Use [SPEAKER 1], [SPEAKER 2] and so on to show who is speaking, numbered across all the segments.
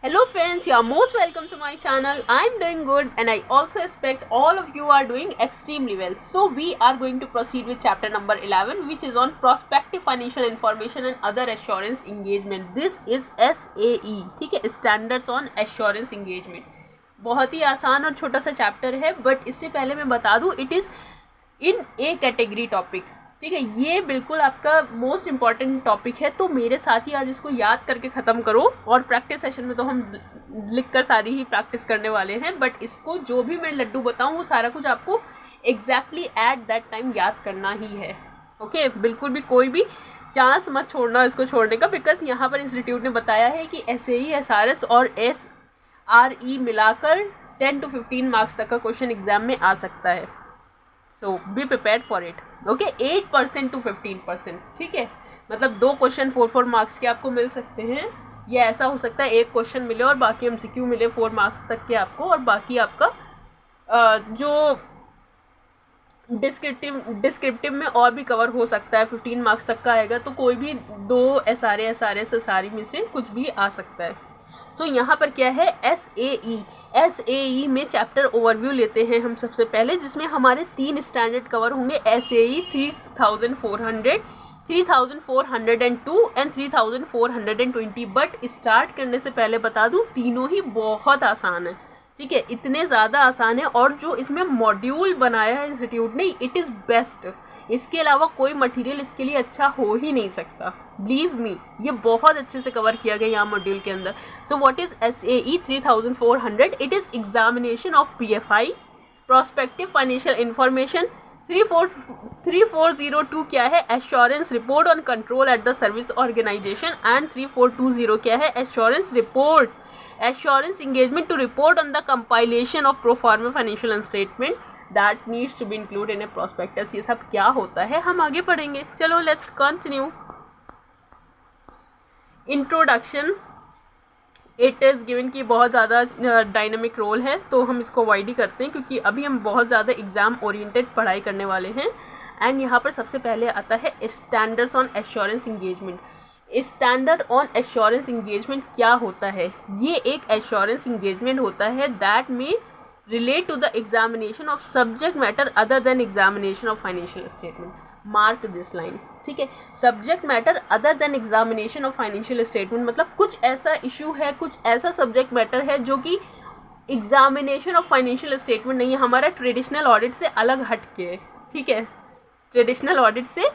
[SPEAKER 1] Hello friends, you are most welcome to my channel. I am doing good and I also expect all of you are doing extremely well. So we are going to proceed with chapter number 11, which is on prospective financial information and other assurance engagement. This is SAE, ठीक है, Standards on Assurance Engagement. बहुत ही आसान और छोटा सा chapter है, but इससे पहले मैं बता दूँ it is in A category topic, ठीक है। ये बिल्कुल आपका मोस्ट इम्पॉर्टेंट टॉपिक है, तो मेरे साथ ही आज इसको याद करके ख़त्म करो। और प्रैक्टिस सेशन में तो हम लिख कर सारी ही प्रैक्टिस करने वाले हैं, बट इसको जो भी मैं लड्डू बताऊँ वो सारा कुछ आपको एग्जैक्टली एट दैट टाइम याद करना ही है। ओके, बिल्कुल भी कोई भी चांस मत छोड़ना इसको छोड़ने का, बिकॉज यहाँ पर इंस्टीट्यूट ने बताया है कि SAE, SRS और SRE मिलाकर 10 to 15 मार्क्स तक का क्वेश्चन एग्जाम में आ सकता है। So be prepared for it. Okay, 8% to 15%, ठीक है। मतलब 2 क्वेश्चन 4 मार्क्स के आपको मिल सकते हैं, या ऐसा हो सकता है 1 क्वेश्चन मिले और बाकी MCQ मिले 4 मार्क्स तक के आपको, और बाकी आपका जो डिस्क्रिप्टिव में और भी कवर हो सकता है, 15 मार्क्स तक का आएगा, तो कोई भी 2 SRA, SRS, SRE में से कुछ भी आ सकता है। तो यहाँ पर क्या है, SAE में चैप्टर ओवरव्यू लेते हैं हम सबसे पहले, जिसमें हमारे 3 स्टैंडर्ड कवर होंगे, SAE 3400, 3402 एंड 3420। बट स्टार्ट करने से पहले बता दूं तीनों ही बहुत आसान है, ठीक है, इतने ज़्यादा आसान है। और जो इसमें मॉड्यूल बनाया है इंस्टीट्यूट ने, इट इज़ बेस्ट। इसके अलावा कोई मटेरियल इसके लिए अच्छा हो ही नहीं सकता, बिलीव मी, ये बहुत अच्छे से कवर किया गया यहाँ मॉड्यूल के अंदर। So what is SAE 3400? It is examination of PFI, prospective financial information. 3402 क्या है, assurance report on control at the service organisation. And 3420 क्या है, assurance report, assurance engagement to report on the compilation of proforma financial statement that needs to be include in a prospectus. ये सब क्या होता है हम आगे पढ़ेंगे। चलो let's continue. Introduction, it is given कि बहुत ज़्यादा डायनेमिक रोल है, तो हम इसको अवॉइड ही करते हैं, क्योंकि अभी हम बहुत ज़्यादा एग्ज़ाम ओरिएंटेड पढ़ाई करने वाले हैं। एंड यहाँ पर सबसे पहले आता है standards on assurance engagement. Standard on assurance engagement क्या होता है? ये एक एश्योरेंस इंगेजमेंट होता है दैट में relate to the examination of subject matter other than examination of financial statement. Mark this line, ठीक है। subject matter other than examination of financial statement मतलब कुछ ऐसा इशू है, कुछ ऐसा subject matter है जो कि एग्जामिनेशन ऑफ फाइनेंशियल स्टेटमेंट नहीं है, हमारा ट्रेडिशनल ऑडिट से अलग हट के, ठीक है, ट्रेडिशनल ऑडिट से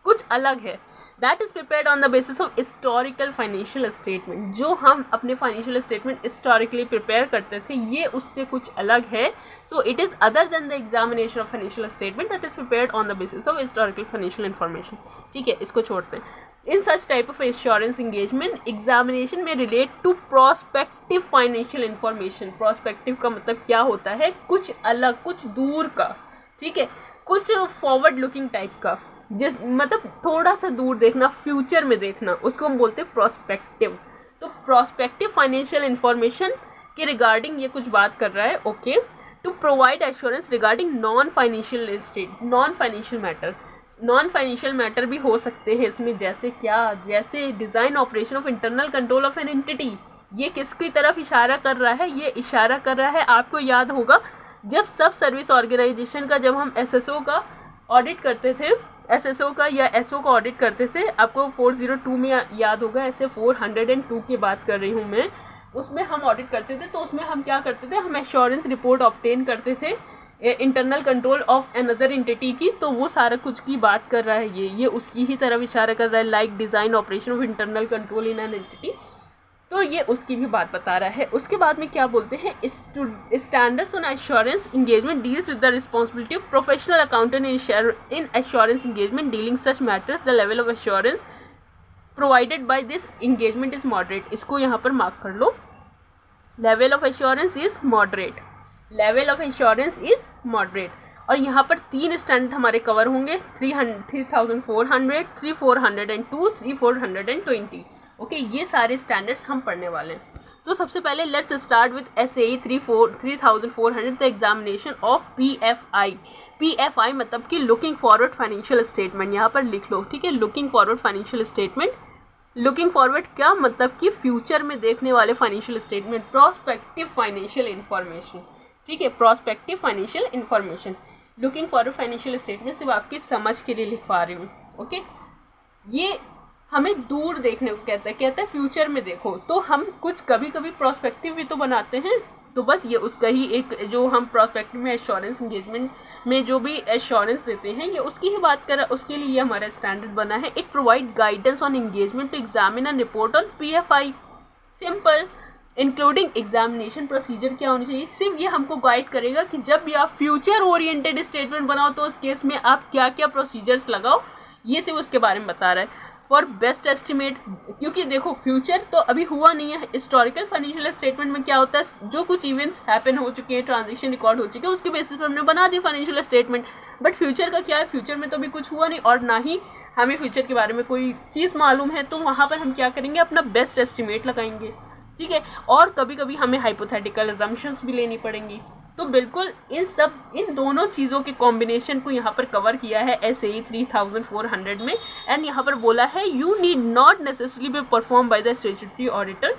[SPEAKER 1] कुछ अलग है। That is prepared on the basis of historical financial statement. जो हम अपने फाइनेंशियल स्टेटमेंट हिस्टोरिकली प्रिपेयर करते थे, ये उससे कुछ अलग है। So it is other than the examination of financial statement that is prepared on the basis of historical financial information, ठीक है, इसको छोड़ते हैं। In such type of insurance engagement examination में relate to prospective financial information. Prospective का मतलब क्या होता है, कुछ अलग, कुछ दूर का, ठीक है, कुछ फॉरवर्ड लुकिंग टाइप का, जिस मतलब थोड़ा सा दूर देखना, फ्यूचर में देखना, उसको हम बोलते हैं प्रोस्पेक्टिव। तो प्रोस्पेक्टिव फाइनेंशियल इन्फॉर्मेशन के रिगार्डिंग ये कुछ बात कर रहा है। Okay, to provide assurance regarding non financial state, non financial matter. Non financial matter भी हो सकते हैं इसमें, जैसे क्या, जैसे design operation of internal control of an entity. ये किसकी तरफ इशारा कर रहा है? ये इशारा कर रहा है, आपको याद होगा जब सब सर्विस ऑर्गेनाइजेशन का, जब हम SSO का ऑडिट करते थे, SSO का या SO का ऑडिट करते थे, आपको 402 में याद होगा, ऐसे 402 की बात कर रही हूँ मैं, उसमें हम ऑडिट करते थे। तो उसमें हम क्या करते थे, हम एश्योरेंस रिपोर्ट ऑब्टेन करते थे internal control of another entity की। तो वो सारा कुछ की बात कर रहा है, ये उसकी ही तरफ इशारा कर रहा है, like design operation of internal control in an entity. तो ये उसकी भी बात बता रहा है। उसके बाद में क्या बोलते हैं, standards on assurance engagement deals with the responsibility of professional accountant in assurance engagement dealing such matters. The level of assurance provided by this engagement is moderate. इसको यहाँ पर मार्क कर लो, level of assurance is moderate, level of assurance is moderate. और यहाँ पर 3 standard हमारे cover होंगे, 3400, 3402, 3420। ओके, ये सारे स्टैंडर्ड्स हम पढ़ने वाले हैं। तो सबसे पहले let's start with SAE 3400, the examination of PFI। PFI मतलब कि लुकिंग फॉरवर्ड फाइनेंशियल स्टेटमेंट, यहाँ पर लिख लो, ठीक है, looking forward financial statement looking forward क्या मतलब कि फ्यूचर में देखने वाले financial statement, prospective financial information, ठीक है, prospective financial information. Looking forward financial statement सिर्फ आपकी समझ के लिए लिखवा रही हूँ, ओके। ये हमें दूर देखने को कहता है फ्यूचर में देखो, तो हम कुछ कभी कभी प्रोस्पेक्टिव भी तो बनाते हैं, तो बस ये उसका ही एक, जो हम प्रोस्पेक्टिव में एश्योरेंस इंगेजमेंट में जो भी एश्योरेंस देते हैं, ये उसकी ही बात कर, उसके लिए ये हमारा स्टैंडर्ड बना है। It provide guidance on engagement to examine and report on PFI, simple, including examination procedure क्या होनी चाहिए। सिर्फ ये हमको गाइड करेगा कि जब भी आप फ्यूचर ओरिएंटेड स्टेटमेंट बनाओ तो उस केस में आप क्या क्या प्रोसीजर्स लगाओ, ये सिर्फ उसके बारे में बता रहा है। फॉर बेस्ट एस्टिमेट, क्योंकि देखो फ्यूचर तो अभी हुआ नहीं है, हिस्टोरिकल फाइनेंशियल स्टेटमेंट में क्या होता है, जो कुछ इवेंट्स हैपन हो चुके हैं, ट्रांजेक्शन रिकॉर्ड हो चुके हैं, उसके बेसिस पर हमने बना the financial statement. But future का क्या है, फ्यूचर में तो अभी कुछ हुआ नहीं और ना ही हमें फ्यूचर के बारे में कोई चीज़ मालूम है, तो वहाँ पर हम क्या करेंगे, अपना बेस्ट एस्टिमेट लगाएंगे, ठीक है। और कभी कभी हमें हाइपोथेटिकल अजम्पशंस भी लेनी पड़ेंगी। तो बिल्कुल इन दोनों चीज़ों के कॉम्बिनेशन को यहाँ पर कवर किया है SAE 3400 में। एंड यहाँ पर बोला है you need not necessarily be perform by the statutory auditor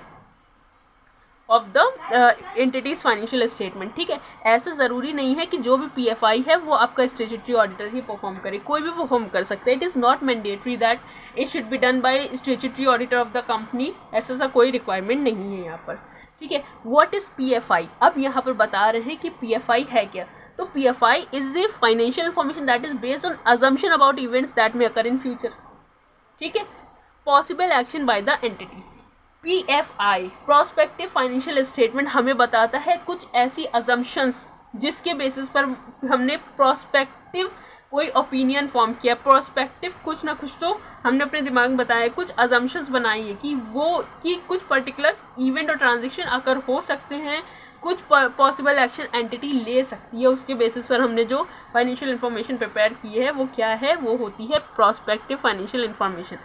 [SPEAKER 1] of the entities financial statement, ठीक है। ऐसा ज़रूरी नहीं है कि जो भी PFI है वो आपका स्टैट्यूटरी ऑडिटर ही परफॉर्म करे, कोई भी परफॉर्म कर सकता है। It is not mandatory that it should be done by statutory auditor of the company, ऐसा कोई रिक्वायरमेंट नहीं है यहाँ पर, ठीक है। व्हाट इज़ PFI, अब यहाँ पर बता रहे हैं कि PFI है क्या। तो PFI is a financial information that is based on assumption about events that may occur in future, ठीक है। Possible action by the entity. PFI prospective financial statement हमें बताता है कुछ ऐसी अजम्पशंस जिसके बेसिस पर हमने प्रोस्पेक्टिव कोई ओपिनियन फॉर्म किया, प्रोस्पेक्टिव कुछ ना कुछ तो हमने अपने दिमाग में बताया, कुछ अजम्पशंस बनाई है कि कुछ पर्टिकुलर इवेंट और ट्रांजेक्शन अगर हो सकते हैं, कुछ पॉसिबल एक्शन एंटिटी ले सकती है, उसके बेसिस पर हमने जो फाइनेंशियल इंफॉर्मेशन प्रिपेयर की है वो क्या है, वो होती है prospective financial information.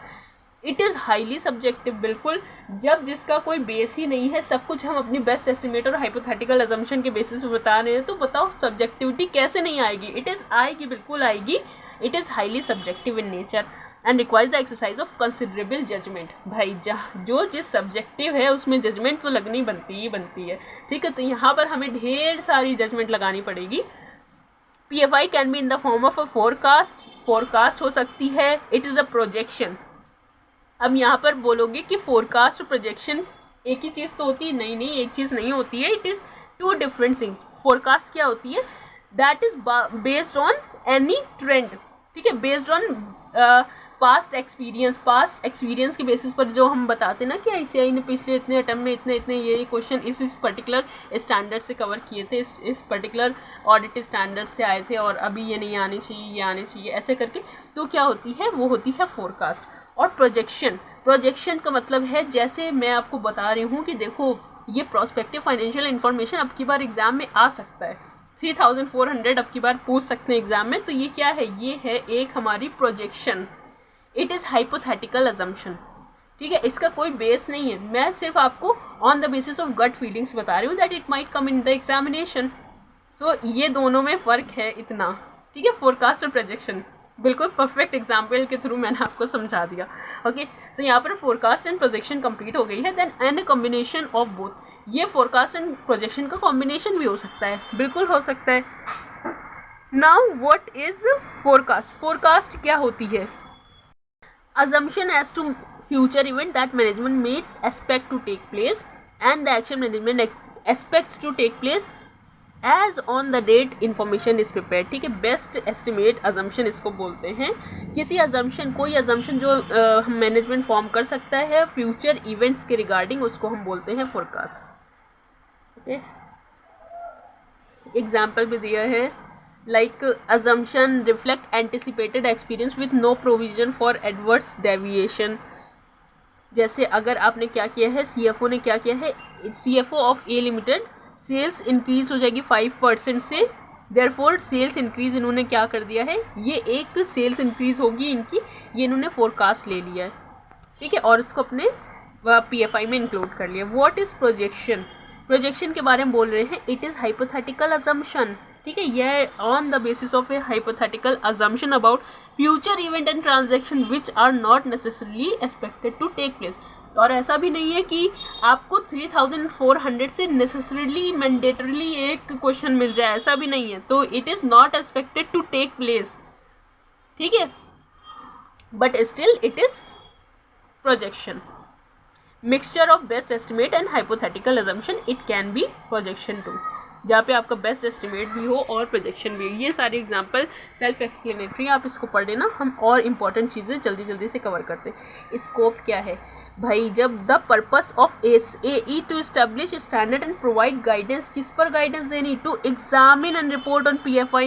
[SPEAKER 1] It is highly subjective, बिल्कुल, जब जिसका कोई बेस ही नहीं है, सब कुछ हम अपनी बेस्ट एस्टिमेट और हाइपोथेटिकल अजम्पशन के बेसिस पे बता रहे हैं, तो बताओ सब्जेक्टिविटी कैसे नहीं आएगी। इट इज़ आएगी, बिल्कुल आएगी। It is highly subjective in nature and requires the exercise of considerable judgement. भाई जो जिस सब्जेक्टिव है उसमें जजमेंट तो लगनी बनती है, ठीक है। तो यहाँ पर हमें ढेर सारी जजमेंट लगानी पड़ेगी। PFI can be in the form of a forecast हो सकती है। It is a projection. अब यहाँ पर बोलोगे कि फोरकास्ट और प्रोजेक्शन एक ही चीज़ तो होती है, नहीं, एक चीज़ नहीं होती है। It is two different things. Forecast क्या होती है, that is based on any trend, ठीक है, बेस्ड ऑन पास्ट एक्सपीरियंस के बेसिस पर जो हम बताते हैं ना कि ICAI ने पिछले इतने अटेम्प्ट में इतने ये क्वेश्चन इस पर्टिकुलर स्टैंडर्ड से कवर किए थे, इस पर्टिकुलर ऑडिट स्टैंडर्ड से आए थे और अभी ये नहीं आने चाहिए, ये आने चाहिए, ऐसे करके। तो क्या होती है, वो होती है फोरकास्ट। और प्रोजेक्शन का मतलब है, जैसे मैं आपको बता रही हूँ कि देखो ये प्रोस्पेक्टिव फाइनेंशियल इंफॉर्मेशन अब की बार एग्जाम में आ सकता है, 3400 अब की बार पूछ सकते हैं एग्जाम में। तो ये क्या है, ये है एक हमारी projection. It is hypothetical assumption, ठीक है, इसका कोई बेस नहीं है। मैं सिर्फ आपको on the basis of gut feelings बता रही हूँ that it might come in the examination. So ये दोनों में फ़र्क है इतना, ठीक है, फोरकास्ट और प्रोजेक्शन। बिल्कुल परफेक्ट एग्जाम्पल के थ्रू मैंने आपको समझा दिया, ओके। सो यहाँ पर फोरकास्ट एंड प्रोजेक्शन कंप्लीट हो गई है। Then and combination of both, ये फोरकास्ट एंड प्रोजेक्शन का कॉम्बिनेशन भी हो सकता है, बिल्कुल हो सकता है। नाउ व्हाट इज फोरकास्ट क्या होती है, assumption as to future event that management may expect to take place and the action management expects to take place as on the date information is prepared, ठीक है। Best estimate assumption इसको बोलते हैं। किसी assumption, कोई assumption जो management form कर सकता है फ्यूचर इवेंट्स के रिगार्डिंग, उसको हम बोलते हैं फोरकास्ट, ओके। एग्जाम्पल भी दिया है, like assumption reflect anticipated experience with no provision for adverse deviation। जैसे अगर आपने क्या किया है, CFO ने क्या किया है, CFO of A limited sales increase हो जाएगी 5% से, देयरफॉर सेल्स इंक्रीज इन्होंने क्या कर दिया है, ये एक सेल्स इंक्रीज होगी इनकी, ये इन्होंने फोरकास्ट ले लिया है, ठीक है, और इसको अपने PFI में इंक्लूड कर लिया। व्हाट इज़ प्रोजेक्शन के बारे में बोल रहे हैं, इट इज़ हाइपोथेटिकल अजम्पशन ठीक है, यह on the basis of a hypothetical assumption about future event and transaction which are not necessarily expected to take place. और ऐसा भी नहीं है कि आपको 3400 से नेसेसरीली मैंडेटरीली एक क्वेश्चन मिल जाए, ऐसा भी नहीं है। तो it is not expected to take place, ठीक है, but still it is projection. Mixture of best estimate and hypothetical assumption, it can be projection to, जहाँ पे आपका बेस्ट एस्टिमेट भी हो और प्रोजेक्शन भी हो। ये सारे एग्जांपल सेल्फ एक्सप्लेनेटरी, आप इसको पढ़ लेना। हम और इम्पॉर्टेंट चीज़ें जल्दी जल्दी से कवर करते हैं। स्कोप क्या है भाई? जब the purpose of SAE to establish standard and provide guidance, किस पर गाइडेंस देनी? To examine and report on PFI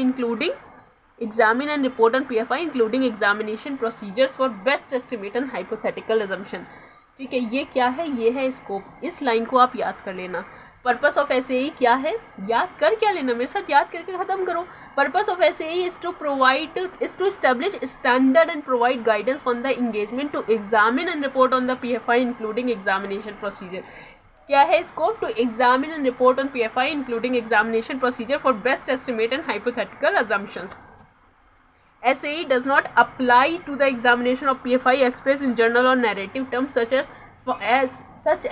[SPEAKER 1] including examination procedures for best estimate and hypothetical assumption. ठीक है, ये क्या है? ये है स्कोप। इस लाइन को आप याद कर लेना। पर्पस ऑफ SAE क्या है? याद कर क्या लेना, मेरे साथ याद करके ख़त्म करो। Purpose of SAE is to establish standard and provide guidance on the engagement to examine and report on the PFI including examination procedure. क्या है scope? To examine and report on PFI including examination procedure for best estimate and hypothetical assumptions. SAE does not apply to the examination of PFI expressed in journal or narrative terms such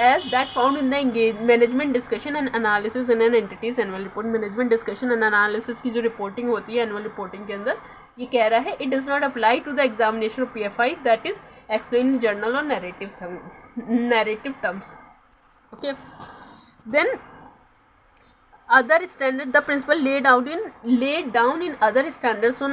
[SPEAKER 1] as that found in the management discussion and analysis in an entity's annual report। management discussion and analysis की जो reporting होती है annual reporting के अंदर, ये कह रहा है it does not apply to the examination of PFI that is explained in journal or narrative terms। okay, then other standard, the principle laid down in other standards on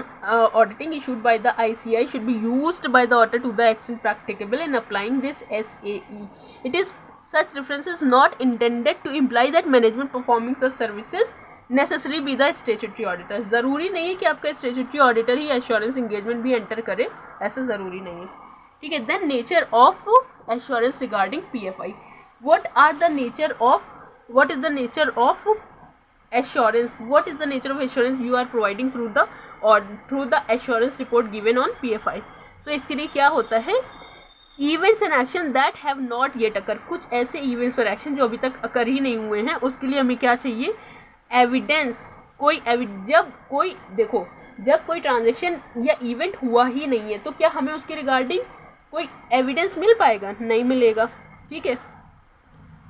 [SPEAKER 1] auditing issued by the ICI should be used by the auditor to the extent practicable in applying this SAE। it is such references not intended to imply that management performing such services necessarily be the statutory auditor। ज़रूरी नहीं है कि आपका statutory auditor ही assurance engagement भी enter करे, ऐसा ज़रूरी नहीं है। ठीक है, then nature of assurance regarding PFI। what is the nature of assurance? what is the nature of assurance you are providing through the assurance report given on PFI? so इसके लिए क्या होता है? events and action that have not yet occurred। कुछ ऐसे events और action जो अभी तक occur ही नहीं हुए हैं, उसके लिए हमें क्या चाहिए? evidence। जब कोई ट्रांजेक्शन या इवेंट हुआ ही नहीं है तो क्या हमें उसके रिगार्डिंग कोई एविडेंस मिल पाएगा? नहीं मिलेगा। ठीक है,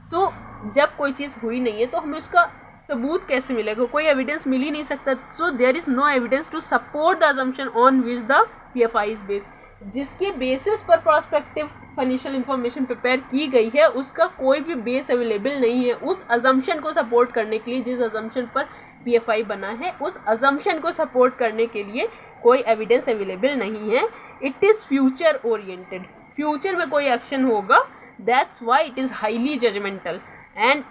[SPEAKER 1] सो जब कोई चीज़ हुई नहीं है तो हमें उसका सबूत कैसे मिलेगा? कोई एविडेंस मिल ही नहीं सकता। So there is no evidence to support the assumption on which the PFI is based. जिसके बेसिस पर प्रोस्पेक्टिव फाइनेंशियल इंफॉर्मेशन प्रिपेयर की गई है उसका कोई भी बेस अवेलेबल नहीं है उस अजम्पशन को सपोर्ट करने के लिए। जिस अजम्पशन पर PFI बना है उस अजम्पशन को सपोर्ट करने के लिए कोई एविडेंस अवेलेबल नहीं है। It is future oriented, future में कोई एक्शन होगा, that's why it is highly judgemental. And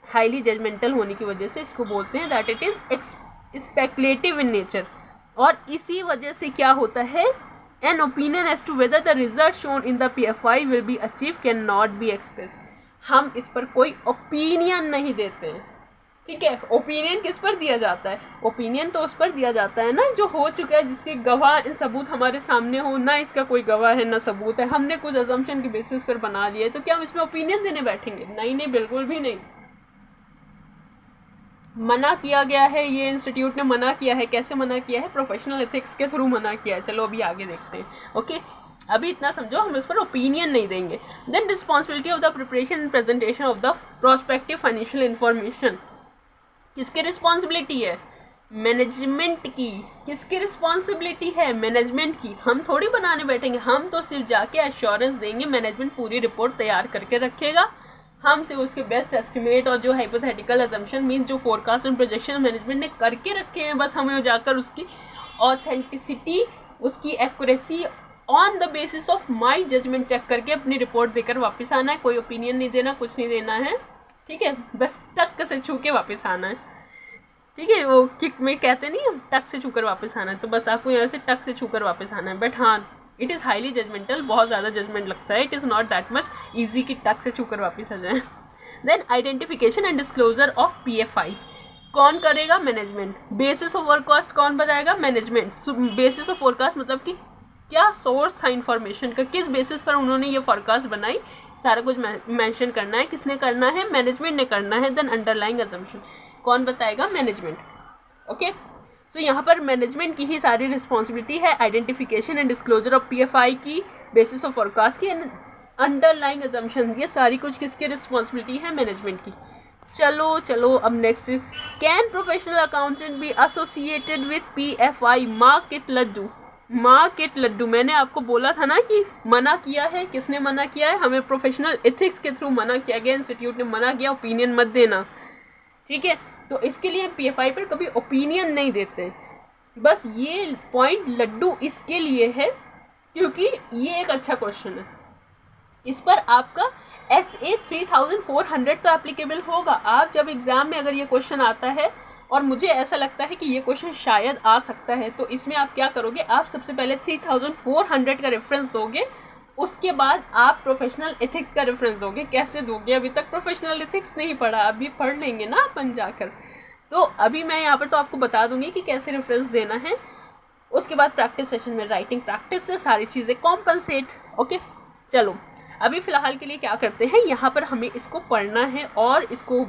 [SPEAKER 1] highly judgemental होने की वजह से इसको बोलते हैं that it is speculative in nature. और इसी वजह से क्या होता है? An opinion as to whether the result shown in the PFI will be achieve can not be express. हम इस पर कोई ओपिनियन नहीं देते हैं। ठीक है, ओपिनियन किस पर दिया जाता है? ओपिनियन तो उस पर दिया जाता है ना जो हो चुका है, जिसके गवाह इन सबूत हमारे सामने हो। ना इसका कोई गवाह है ना सबूत है, हमने कुछ अजम्पशन के बेसिस पर बना लिया है, तो क्या हम इसमें ओपिनियन देने बैठेंगे? नहीं, बिल्कुल भी नहीं। मना किया गया है, ये इंस्टीट्यूट ने मना किया है। कैसे मना किया है? प्रोफेशनल एथिक्स के थ्रू मना किया है। चलो अभी आगे देखते हैं। ओके, अभी इतना समझो, हम इस पर ओपिनियन नहीं देंगे। Then responsibility of the preparation and presentation of the prospective financial information. किसकी रिस्पॉन्सिबिलिटी है? मैनेजमेंट की। किसकी रिस्पॉन्सिबिलिटी है? मैनेजमेंट की। हम थोड़ी बनाने बैठेंगे, हम तो सिर्फ जाके एश्योरेंस देंगे, मैनेजमेंट पूरी रिपोर्ट तैयार करके रखेगा। हम सिर्फ उसके बेस्ट एस्टिमेट और जो हाइपोथेटिकल अजम्पशन मीन्स जो फोरकास्ट एंड प्रोजेक्शन मैनेजमेंट ने करके रखे हैं, बस हमें जाकर उसकी ऑथेंटिसिटी, उसकी accuracy on the basis of my judgement check करके अपनी रिपोर्ट देकर वापस आना है। कोई ओपिनियन नहीं देना, कुछ नहीं देना है। ठीक है, बस टक से छू के वापस आना है। ठीक है, वो किक में कहते नहीं है टक से छूकर वापस आना है, तो बस आपको यहाँ से टक से छूकर वापस आना है। बट हाँ, इट इज़ हाईली जजमेंटल, बहुत ज़्यादा जजमेंट लगता है। It is not that much easy कि टक से छूकर वापस आ जाए। Then identification and disclosure of PFI कौन करेगा? मैनेजमेंट। बेसिस ऑफ फोरकास्ट कौन बताएगा? मैनेजमेंट। बेसिस ऑफ फोरकास्ट मतलब कि क्या सोर्स था इन्फॉर्मेशन का, किस बेसिस पर उन्होंने ये फोरकास्ट बनाई, सारा कुछ मेंशन करना है। किसने करना है? मैनेजमेंट ने करना है। देन अंडरलाइंग अजम्पशन कौन बताएगा? मैनेजमेंट। ओके, सो यहाँ पर मैनेजमेंट की ही सारी रिस्पॉन्सिबिलिटी है identification and disclosure of PFI की बेसिस ऑफ फोरकास्ट की अंडरलाइंग अजम्पशन, ये सारी कुछ किसकी रिस्पॉन्सिबिलिटी है? मैनेजमेंट की। चलो अब next, can professional accountant be associated with PFI? Mark it laddu. मैंने आपको बोला था ना कि मना किया है। किसने मना किया है? हमें प्रोफेशनल एथिक्स के थ्रू मना किया गया, इंस्टीट्यूट ने मना किया, ओपिनियन मत देना, ठीक है। तो इसके लिए हम PFI पर कभी ओपिनियन नहीं देते। बस ये पॉइंट लड्डू इसके लिए है क्योंकि ये एक अच्छा क्वेश्चन है। इस पर आपका SA 3400 तो एप्लीकेबल होगा। आप जब एग्ज़ाम में अगर ये क्वेश्चन आता है, और मुझे ऐसा लगता है कि ये क्वेश्चन शायद आ सकता है, तो इसमें आप क्या करोगे? आप सबसे पहले 3400 का रेफरेंस दोगे, उसके बाद आप प्रोफेशनल एथिक्स का रेफरेंस दोगे। कैसे दोगे? अभी तक प्रोफेशनल एथिक्स नहीं पढ़ा, अभी पढ़ लेंगे ना अपन जाकर। तो अभी मैं यहाँ पर तो आपको बता दूंगी कि कैसे रेफरेंस देना है। उसके बाद प्रैक्टिस सेशन में राइटिंग प्रैक्टिस से सारी चीज़ें कॉम्पनसेट। ओके, चलो अभी फ़िलहाल के लिए क्या करते हैं, यहाँ पर हमें इसको पढ़ना है और इसको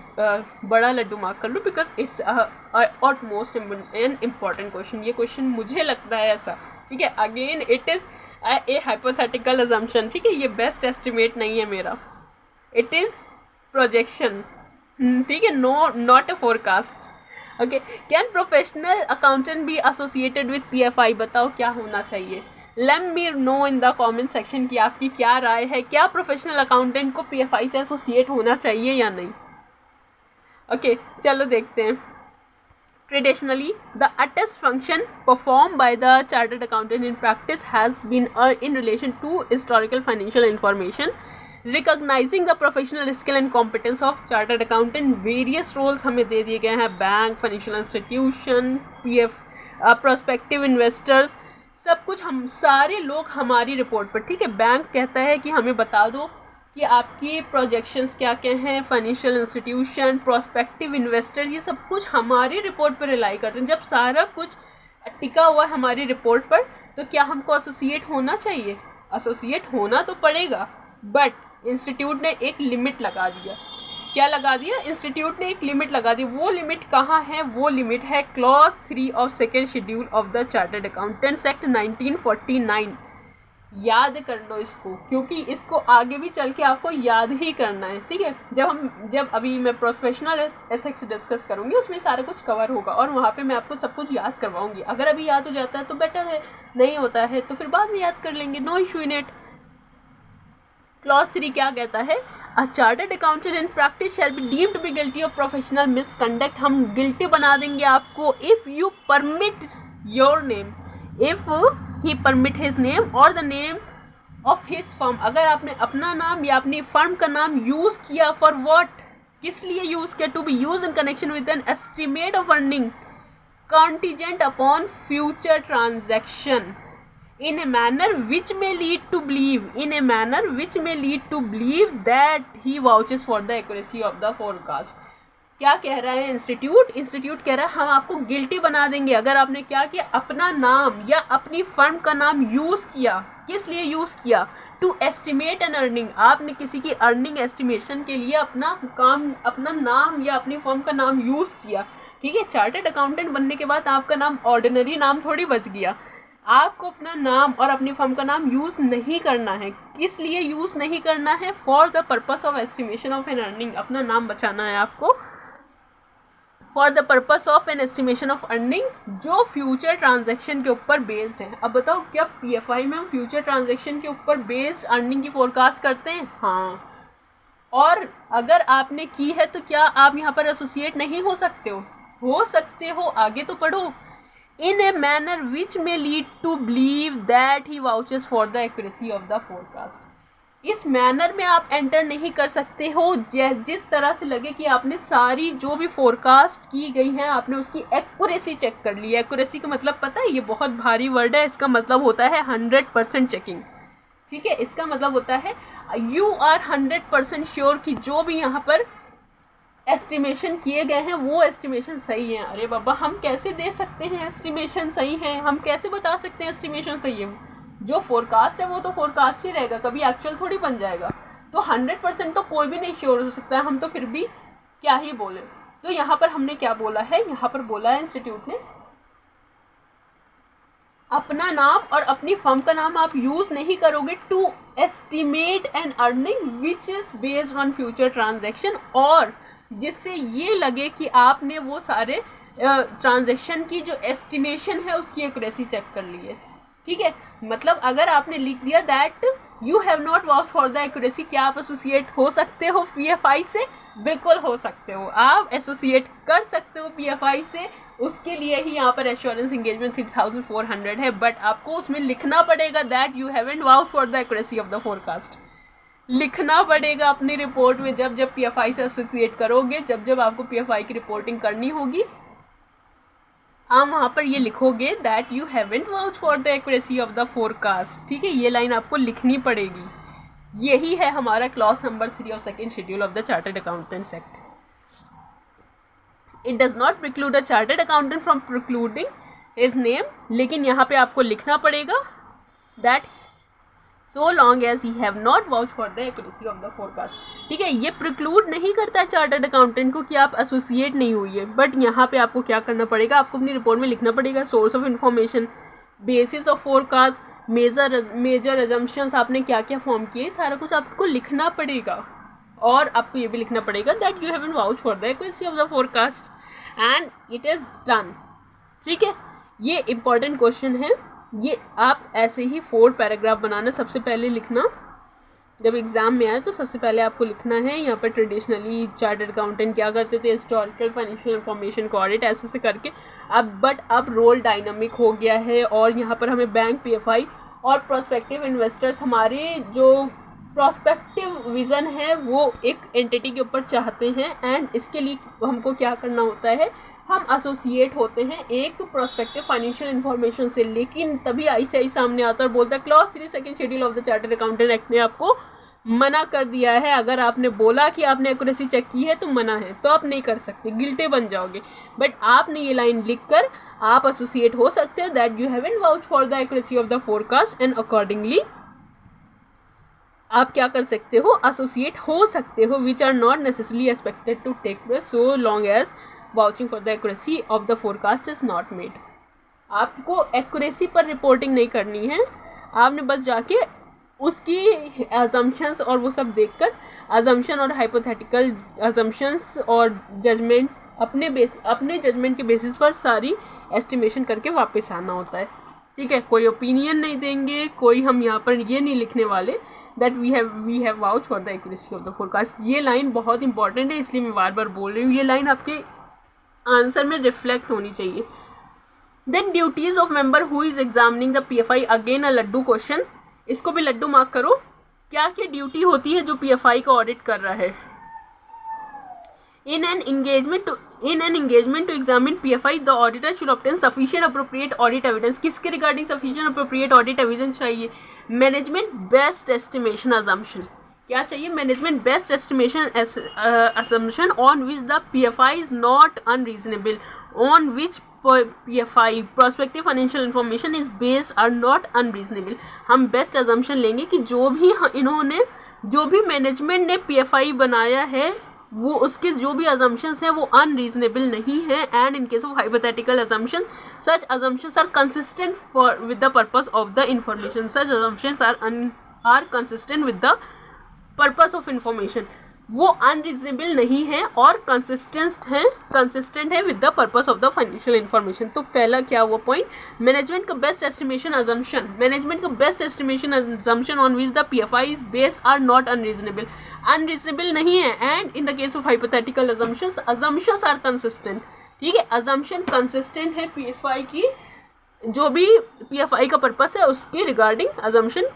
[SPEAKER 1] बड़ा लड्डू मार्क कर लो, because it's utmost an important question. ये क्वेश्चन मुझे लगता है ऐसा, ठीक है। Again it is a hypothetical assumption, ठीक है। ये बेस्ट एस्टिमेट नहीं है मेरा, इट इज़ प्रोजेक्शन, ठीक है, not a forecast. Okay, can professional accountant be associated with PFI? बताओ क्या होना चाहिए? Let me know in the comment section कि आपकी क्या राय है, क्या प्रोफेशनल अकाउंटेंट को PFI से एसोसिएट होना चाहिए या नहीं। ओके, चलो देखते हैं। Traditionally, the attest function performed by the chartered accountant in practice has been in relation to historical financial information, recognizing the professional skill and competence of chartered accountant. Various roles हमें दे दिए गए हैं, bank, financial institution, prospective investors, सब कुछ हम सारे लोग हमारी रिपोर्ट पर, ठीक है। बैंक कहता है कि हमें बता दो कि आपकी प्रोजेक्शंस क्या क्या हैं, फाइनेंशियल इंस्टीट्यूशन, प्रोस्पेक्टिव इन्वेस्टर, ये सब कुछ हमारी रिपोर्ट पर रिलाई करते हैं। जब सारा कुछ टिका हुआ है हमारी रिपोर्ट पर, तो क्या हमको एसोसिएट होना चाहिए? एसोसिएट होना तो पड़ेगा, बट इंस्टीट्यूट ने एक लिमिट लगा दिया। क्या लगा दिया? इंस्टीट्यूट ने एक लिमिट लगा दी। वो लिमिट कहाँ है? वो लिमिट है clause 3 of second schedule of the chartered accountants act 1949। याद कर लो इसको, क्योंकि इसको आगे भी चल के आपको याद ही करना है, ठीक है। जब अभी मैं प्रोफेशनल एथिक्स डिस्कस करूँगी, उसमें सारा कुछ कवर होगा और वहाँ पे मैं आपको सब कुछ याद करवाऊँगी। अगर अभी याद हो जाता है तो बेटर है, नहीं होता है तो फिर बाद में याद कर लेंगे, no issue in it. Clause 3 क्या कहता है? A chartered accountant in practice shall be deemed to be guilty of professional misconduct. हम गिल्टी बना देंगे आपको if you permit your name, if he permit his name और the name of his firm. अगर आपने अपना नाम या अपनी फर्म का नाम यूज़ किया, फॉर व्हाट, किस लिए यूज़ किया? To be use in connection with an estimate of earning contingent upon future transaction in a manner which may lead to believe that he vouches for the accuracy of the forecast। क्या कह रहा है institute कह रहा है हम आपको guilty बना देंगे अगर आपने क्या किया, अपना नाम या अपनी फर्म का नाम यूज़ किया। किस लिए यूज़ किया? To estimate an earning. आपने किसी की अर्निंग एस्टिमेशन के लिए अपना नाम या अपनी फर्म का नाम यूज़ किया, ठीक है। चार्टर्ड अकाउंटेंट बनने के बाद आपका नाम ऑर्डिनरी नाम थोड़ी बच गया। आपको अपना नाम और अपनी फर्म का नाम यूज़ नहीं करना है। किस लिए यूज़ नहीं करना है? For the purpose of estimation of an earning. अपना नाम बचाना है आपको for the purpose of an estimation of earning, जो फ्यूचर ट्रांजैक्शन के ऊपर बेस्ड है। अब बताओ, क्या PFI में हम फ्यूचर ट्रांजैक्शन के ऊपर बेस्ड अर्निंग की फोरकास्ट करते हैं? हाँ। और अगर आपने की है तो क्या आप यहाँ पर एसोसिएट नहीं हो सकते हो सकते हो, आगे तो पढ़ो। इन ए मैनर विच में lead to believe that he vouches for the accuracy of the forecast. इस मैनर में आप एंटर नहीं कर सकते हो जिस तरह से लगे कि आपने सारी जो भी फोरकास्ट की गई है आपने उसकी एक्यूरेसी चेक कर ली है। एक्यूरेसी का मतलब पता है, ये बहुत भारी वर्ड है। इसका मतलब होता है 100% चेकिंग, ठीक है। इसका मतलब होता है यू आर 100% श्योर कि जो भी यहाँ पर एस्टिमेशन किए गए हैं वो एस्टिमेशन सही है। अरे बाबा, हम कैसे दे सकते हैं एस्टिमेशन सही है? हम कैसे बता सकते हैं एस्टिमेशन सही है? जो फोरकास्ट है वो तो फोरकास्ट ही रहेगा, कभी एक्चुअल थोड़ी बन जाएगा। तो 100% तो कोई भी नहीं श्योर हो सकता है। हम तो फिर भी क्या ही बोले। तो यहाँ पर हमने क्या बोला है, यहाँ पर बोला है इंस्टीट्यूट ने अपना नाम और अपनी फर्म का नाम आप यूज़ नहीं करोगे to estimate an earning which is based on future transaction, और जिससे ये लगे कि आपने वो सारे ट्रांजैक्शन की जो एस्टिमेशन है उसकी एक्यूरेसी चेक कर ली है। ठीक है, मतलब अगर आपने लिख दिया that you have not vouch for the accuracy, क्या आप एसोसिएट हो सकते हो PFI से? बिल्कुल हो सकते हो, आप एसोसिएट कर सकते हो PFI से। उसके लिए ही यहाँ पर एश्योरेंस एंगेजमेंट 3400 है, बट आपको उसमें लिखना पड़ेगा that you haven't vouch for the accuracy of the forecast. लिखना पड़ेगा अपनी रिपोर्ट में, जब जब PFI से एसोसिएट करोगे, जब जब आपको PFI की रिपोर्टिंग करनी होगी, आप वहाँ पर ये लिखोगे that you haven't vouch for the accuracy of the forecast. ठीक है, ये लाइन आपको लिखनी पड़ेगी। यही है हमारा clause number 3 of second schedule of the chartered accountants act. It does not preclude a chartered accountant from precluding his name, लेकिन यहाँ पे आपको लिखना पड़ेगा that so long as he have not vouched for the accuracy of the forecast। ठीक है, ये preclude नहीं करता है चार्टर्ड अकाउंटेंट को कि आप एसोसिएट नहीं हुई है, बट यहाँ पे आपको क्या करना पड़ेगा, आपको अपनी रिपोर्ट में लिखना पड़ेगा source of information, basis of forecast, major assumptions आपने क्या क्या फॉर्म किए, सारा कुछ आपको लिखना पड़ेगा। और आपको ये भी लिखना पड़ेगा that you haven't vouch for the accuracy of the forecast and it is done. ठीक है, ये इंपॉर्टेंट क्वेश्चन है, ये आप ऐसे ही 4 पैराग्राफ बनाना। सबसे पहले लिखना, जब एग्ज़ाम में आए तो सबसे पहले आपको लिखना है यहाँ पर ट्रेडिशनली चार्टर्ड अकाउंटेंट क्या करते थे, हिस्टोरिकल फाइनेंशियल इंफॉर्मेशन को ऑडिट ऐसे से करके। अब रोल डायनामिक हो गया है, और यहाँ पर हमें बैंक, PFI और प्रोस्पेक्टिव इन्वेस्टर्स, हमारे जो प्रोस्पेक्टिव विज़न है वो एक एंटिटी के ऊपर चाहते हैं, एंड इसके लिए हमको क्या करना होता है, हम एसोसिएट होते हैं एक तो प्रोस्पेक्टिव फाइनेंशियल इन्फॉर्मेशन से। लेकिन तभी ICAI सामने आता है और बोलता है clause 3 second schedule of the chartered accountant act ने आपको मना कर दिया है। अगर आपने बोला कि आपने एक्यूरेसी चेक की है तो मना है, तो आप नहीं कर सकते, गिल्टी बन जाओगे। बट आपने ये लाइन लिख कर आप एसोसिएट हो सकते हो that you haven't vouch for the accuracy of the forecast, and accordingly आप क्या कर सकते हो, एसोसिएट हो सकते हो, which are not necessarily expected to take place so long as vouching for the accuracy of the forecast is not made. आपको accuracy पर रिपोर्टिंग नहीं करनी है, आपने बस जाके उसकी अजम्पशंस और वो सब देखकर अजम्पशन और हाइपोथेटिकल अजम्पशंस और जजमेंट अपने जजमेंट के बेसिस पर सारी एस्टिमेशन करके वापस आना होता है। ठीक है, कोई ओपिनियन नहीं देंगे, कोई हम यहाँ पर ये नहीं लिखने वाले that we have vouch for the accuracy of the forecast. ये लाइन बहुत इंपॉर्टेंट है, इसलिए मैं बार बार बोल रही हूँ, ये लाइन आपके आंसर में रिफ्लेक्ट होनी चाहिए। Then duties of member who is examining the PFI, again a laddu question, इसको भी लड्डू मार्क करो। क्या क्या ड्यूटी होती है जो PFI का ऑडिट कर रहा है? In an engagement to examine PFI, the auditor should obtain sufficient appropriate audit evidence। किसके regarding sufficient appropriate audit evidence चाहिए? Management best estimation assumption। क्या चाहिए? Management best estimation assumption on which the PFI is not unreasonable, on which PFI prospective financial information is based are not unreasonable। हम best assumption लेंगे कि जो भी management ने PFI बनाया है वो उसके जो भी assumptions हैं वो अनरीजनेबल नहीं है, and in case of hypothetical assumption such assumptions are consistent with the purpose of the information। such assumptions are consistent with the purpose of information। वो अनरीजनेबल नहीं है और कंसिस्टेंट है with the purpose of the financial information. तो पहला क्या हुआ point? Management का best estimation assumption on which the PFI is based are not unreasonable नहीं है, and in the case of hypothetical assumptions are consistent. ठीक है, अजम्पशन कंसिस्टेंट है PFI की, जो भी PFI का पर्पस है उसके रिगार्डिंग अजम्पशन।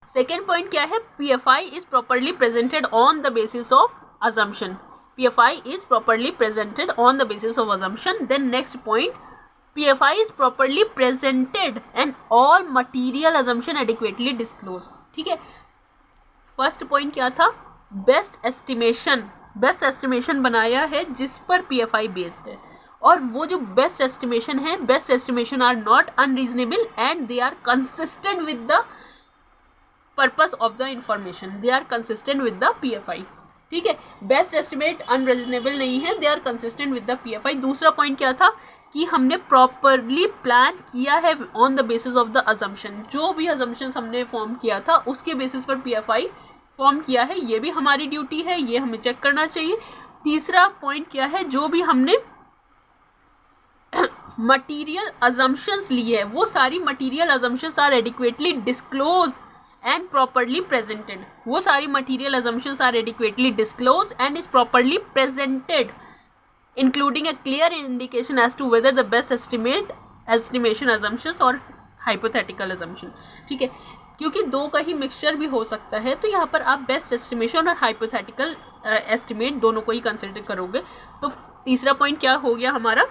[SPEAKER 1] सेकेंड पॉइंट क्या है? PFI is properly presented on the basis of assumption। PFI is properly presented on the basis of assumption। Then next point, PFI is properly presented and all material assumption adequately disclosed। ठीक है, first point क्या था? Best estimation बनाया है जिस पर PFI based है, और वो जो best estimation are not unreasonable and they are consistent with the purpose of the information, they are consistent with the PFI। ठीक है, बेस्ट एस्टिमेट अनरीजनेबल नहीं है, they are consistent with the PFI। दूसरा point क्या था कि हमने properly plan किया है on the basis of the assumption, जो भी अजम्पशन हमने फॉर्म किया था उसके बेसिस पर PFI फॉर्म किया है, ये भी हमारी ड्यूटी है, ये हमें चेक करना चाहिए। तीसरा पॉइंट क्या है, जो भी हमने मटीरियल अजम्पशंस ली है वो सारी material assumptions are adequately disclose and properly presented, वो सारी material assumptions are adequately disclose and is properly presented including a clear indication as to whether the best estimation assumptions or hypothetical assumption। ठीक है, क्योंकि दो का ही mixture भी हो सकता है, तो यहाँ पर आप बेस्ट एस्टिमेशन और हाइपोथेटिकल एस्टिमेट दोनों को ही कंसिडर करोगे। तो तीसरा पॉइंट क्या हो गया हमारा,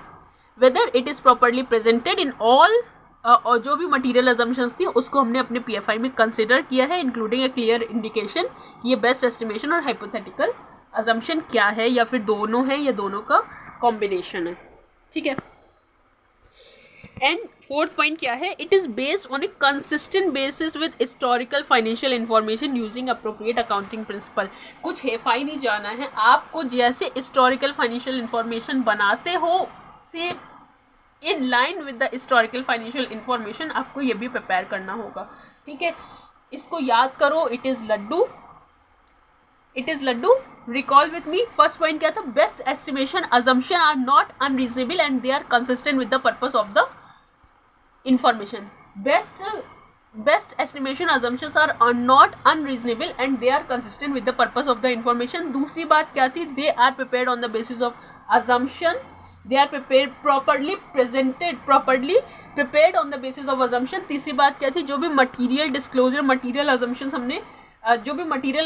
[SPEAKER 1] whether it is properly presented in all, और जो भी मटीरियल अजम्पशंस थी उसको हमने अपने PFI में कंसिडर किया है, इंक्लूडिंग ए क्लियर इंडिकेशन कि ये बेस्ट एस्टिमेशन और हाइपोथेटिकल अजम्पशन क्या है, या फिर दोनों है, या दोनों का कॉम्बिनेशन है। ठीक है, एंड फोर्थ पॉइंट क्या है, it is based on a consistent basis with historical financial information using appropriate accounting principle. कुछ हेफाई नहीं जाना है आपको, जैसे हिस्टोरिकल फाइनेंशियल इंफॉर्मेशन बनाते हो same in line with the historical financial information आपको ये भी प्रिपेयर करना होगा। ठीक है, इसको याद करो, it is laddu. Recall with me, first point क्या था, best estimation assumption are not unreasonable and they are consistent with the purpose of the information. Best estimation assumptions are not unreasonable and they are consistent with the purpose of the information. दूसरी बात क्या थी, they are prepared on the basis of assumption, they are prepared properly prepared on the basis of assumption. तीसरी बात क्या थी, जो भी मटीरियल डिस्क्लोजर मटीरियल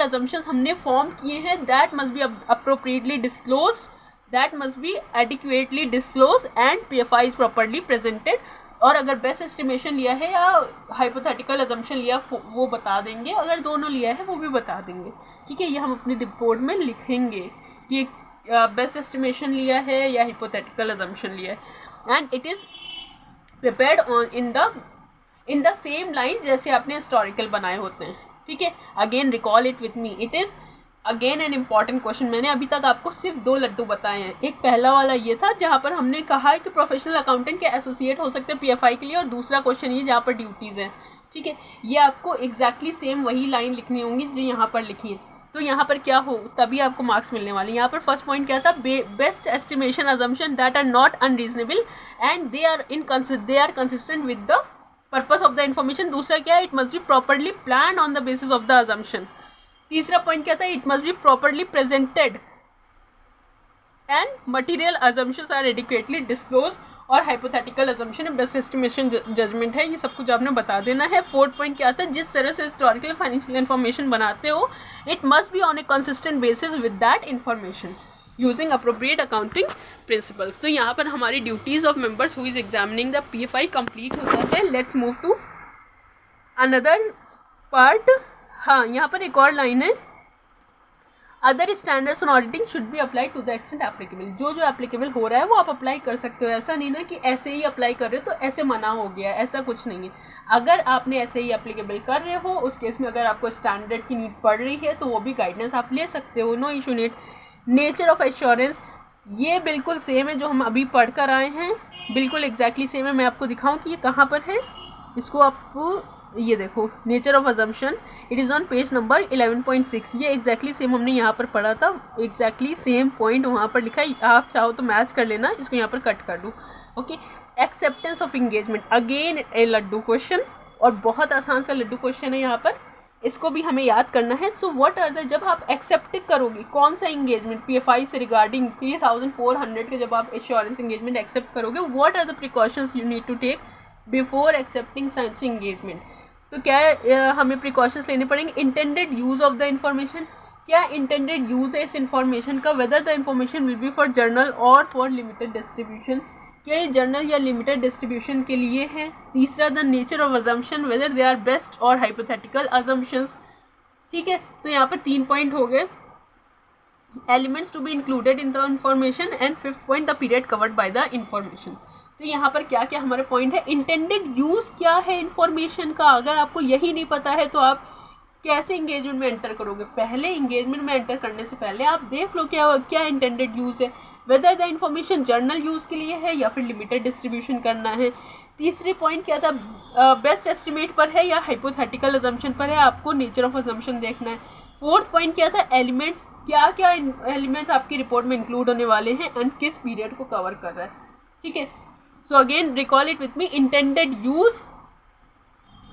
[SPEAKER 1] अजम्पशंस हमने फॉर्म किए हैं, that must be appropriately disclosed, that must be adequately disclose and PFI is properly presented. और अगर बेस्ट एस्टिमेशन लिया है या हाइपोथेटिकल अजम्पशन लिया वो बता देंगे, अगर दोनों लिया है वो भी बता देंगे। ठीक है, ये हम अपनी रिपोर्ट में लिखेंगे कि बेस्ट एस्टिमेशन लिया है या हाइपोथेटिकल अजम्पशन लिया है, and it is prepared on in the same line जैसे आपने हिस्टोरिकल बनाए होते हैं। ठीक है, again recall it with me, it is again an important question. मैंने अभी तक आपको सिर्फ 2 लड्डू बताए हैं। एक पहला वाला ये था जहाँ पर हमने कहा है कि प्रोफेशनल अकाउंटेंट के एसोसिएट हो सकते हैं PFI के लिए, और दूसरा क्वेश्चन ये जहाँ पर ड्यूटीज़ हैं। ठीक है, ये आपको एग्जैक्टली सेम वही लाइन लिखनी होंगी जो यहाँ पर लिखी है। तो यहाँ पर क्या हो, तभी आपको मार्क्स मिलने वाले। यहाँ पर फर्स्ट पॉइंट क्या था, best estimation assumption that are not unreasonable and they are consistent with the purpose of the information. दूसरा क्या है, it must be properly plan on the basis of the assumption. तीसरा पॉइंट क्या था, it must be properly presented and material assumptions are adequately disclose, और hypothetical assumption best estimation judgement है। ये सब कुछ आपने बता देना है। फोर्थ पॉइंट क्या था, जिस तरह से हिस्टोरिकल फाइनेंशियल इन्फॉर्मेशन बनाते हो, it must be on a consistent basis with that information using appropriate accounting principles. तो यहाँ पर हमारी duties of members who is examining the PFI complete होता है। Let's move to another part. हाँ, यहाँ पर एक और लाइन है, other standards on auditing should be apply to the extent applicable. जो एप्लीकेबल हो रहा है वो आप अप्लाई कर सकते हो। ऐसा नहीं ना कि ऐसे ही अप्लाई कर रहे हो तो ऐसे मना हो गया, ऐसा कुछ नहीं है। अगर आपने ऐसे ही एप्लीकेबल कर रहे हो, उस केस में अगर आपको स्टैंडर्ड की नीड पड़ रही है तो वो भी गाइडेंस आप ले सकते हो, no issue need. Nature of assurance ये बिल्कुल सेम है जो हम अभी पढ़ कर आए हैं, बिल्कुल एग्जैक्टली सेम है। मैं आपको दिखाऊं कि ये कहाँ पर है, इसको आपको ये देखो, nature of assumption, it is on page number 11.6। ये एग्जैक्टली सेम हमने यहाँ पर पढ़ा था, एग्जैक्टली सेम पॉइंट वहाँ पर लिखा है। आप चाहो तो मैच कर लेना, इसको यहाँ पर कट कर दूँ। Okay, acceptance of engagement, again a laddu question, और बहुत आसान सा लड्डू क्वेश्चन है यहाँ पर, इसको भी हमें याद करना है। सो व्हाट आर द, जब आप एक्सेप्ट करोगे कौन सा इंगेजमेंट PFI से रिगार्डिंग 3400 के, जब आप एश्योरेंस इंगेजमेंट एक्सेप्ट करोगे, what are the precautions you need to take before accepting such engagement. तो क्या हमें प्रिकॉशंस लेने पड़ेंगे। Intended use of the information, क्या इंटेंडेड यूज़ है इस इंफॉर्मेशन का, whether the information will be for general और फॉर लिमिटेड डिस्ट्रीब्यूशन, क्या ये जर्नल या लिमिटेड डिस्ट्रीब्यूशन के लिए है। तीसरा, the nature of assumption, whether they are best और हाइपोथेटिकल अजम्पशंस। ठीक है, तो यहाँ पर 3 पॉइंट हो गए, elements to be included in the information, and fifth point, the period covered by the information. तो यहाँ पर क्या क्या हमारे पॉइंट है, इंटेंडेड यूज़ क्या है इन्फॉर्मेशन का। अगर आपको यही नहीं पता है तो आप कैसे इंगेजमेंट में एंटर करोगे? पहले इंगेजमेंट में एंटर करने से पहले आप देख लो क्या क्या इंटेंडेड यूज़ है, whether the information journal use के लिए है या फिर लिमिटेड डिस्ट्रीब्यूशन करना है। तीसरी पॉइंट क्या था, बेस्ट एस्टिमेट पर है या हाइपोथेटिकल अजम्पशन पर है, आपको नेचर ऑफ अजम्पशन देखना है। फोर्थ पॉइंट क्या था, एलिमेंट्स, क्या क्या एलिमेंट्स आपकी रिपोर्ट में इंक्लूड होने वाले हैं एंड किस पीरियड को कवर कर रहा है। ठीक है, so again recall it with me, intended use,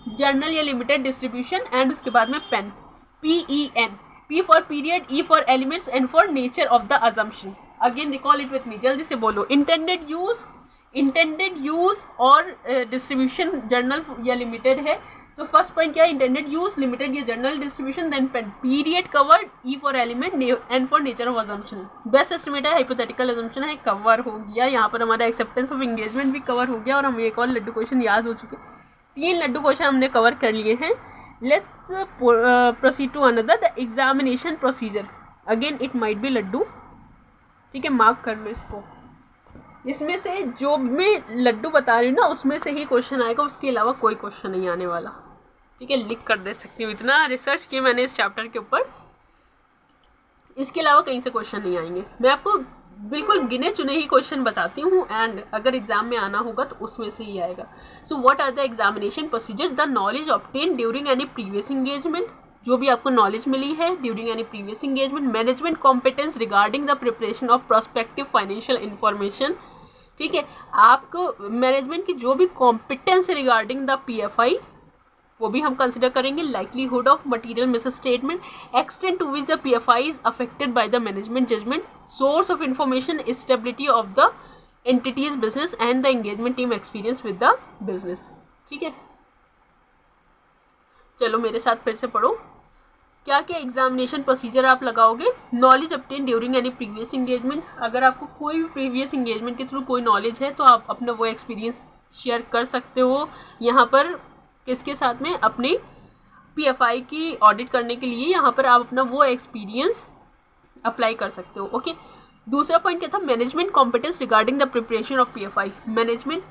[SPEAKER 1] general या लिमिटेड डिस्ट्रीब्यूशन, एंड उसके बाद में pen, PEN, P for period, E for elements, N for nature of the assumption. Again recall it with me, जल्दी से बोलो। Intended use और distribution general या limited है। तो फर्स्ट पॉइंट क्या है, इंटेंडेड यूज, लिमिटेड या general distribution, then pen, period covered, E for element, N for nature of assumption. Best estimate है, हाइपोथेटिकल अजम्पशन है, कवर हो गया। यहाँ पर हमारा एक्सेप्टेंस ऑफ एंगेजमेंट भी कवर हो गया और हमें एक और लड्डू क्वेश्चन याद हो चुके। 3 लड्डू क्वेश्चन हमने कवर कर लिए हैं। Let's proceed to another, the examination procedure. Again it might be laddu, ठीक है, मार्क कर लो इसको। इसमें से जो मैं लड्डू बता रही हूँ ना उसमें से ही क्वेश्चन आएगा, उसके अलावा कोई क्वेश्चन नहीं आने वाला। ठीक है, लिख कर दे सकती हूँ, इतना रिसर्च किया मैंने इस चैप्टर के ऊपर, इसके अलावा कहीं से क्वेश्चन नहीं आएंगे। मैं आपको बिल्कुल गिने चुने ही क्वेश्चन बताती हूँ एंड अगर एग्जाम में आना होगा तो उसमें से ही आएगा। So what are the examination procedure, the knowledge obtain during any previous engagement, जो भी आपको नॉलेज मिली है during any previous engagement. Management competence regarding the preparation of prospective financial information. ठीक है, आपको मैनेजमेंट की जो भी कॉम्पिटेंस रिगार्डिंग द PFI वो भी हम कंसिडर करेंगे। Likelihood of material misstatement, extent to which the PFI is affected by the management judgment, source of information, stability of the entity's business and the engagement team experience with the business. ठीक है, चलो मेरे साथ फिर से पढ़ो। क्या क्या एग्जामिनेशन प्रोसीजर आप लगाओगे? Knowledge obtain during any previous engagement, अगर आपको कोई भी प्रीवियस इंगेजमेंट के थ्रू कोई नॉलेज है तो आप अपना वो एक्सपीरियंस शेयर कर सकते हो यहाँ पर। किसके साथ में? अपनी PFI की ऑडिट करने के लिए यहाँ पर आप अपना वो एक्सपीरियंस अप्लाई कर सकते हो। ओके, दूसरा पॉइंट क्या था, management competence regarding the preparation of PFI, management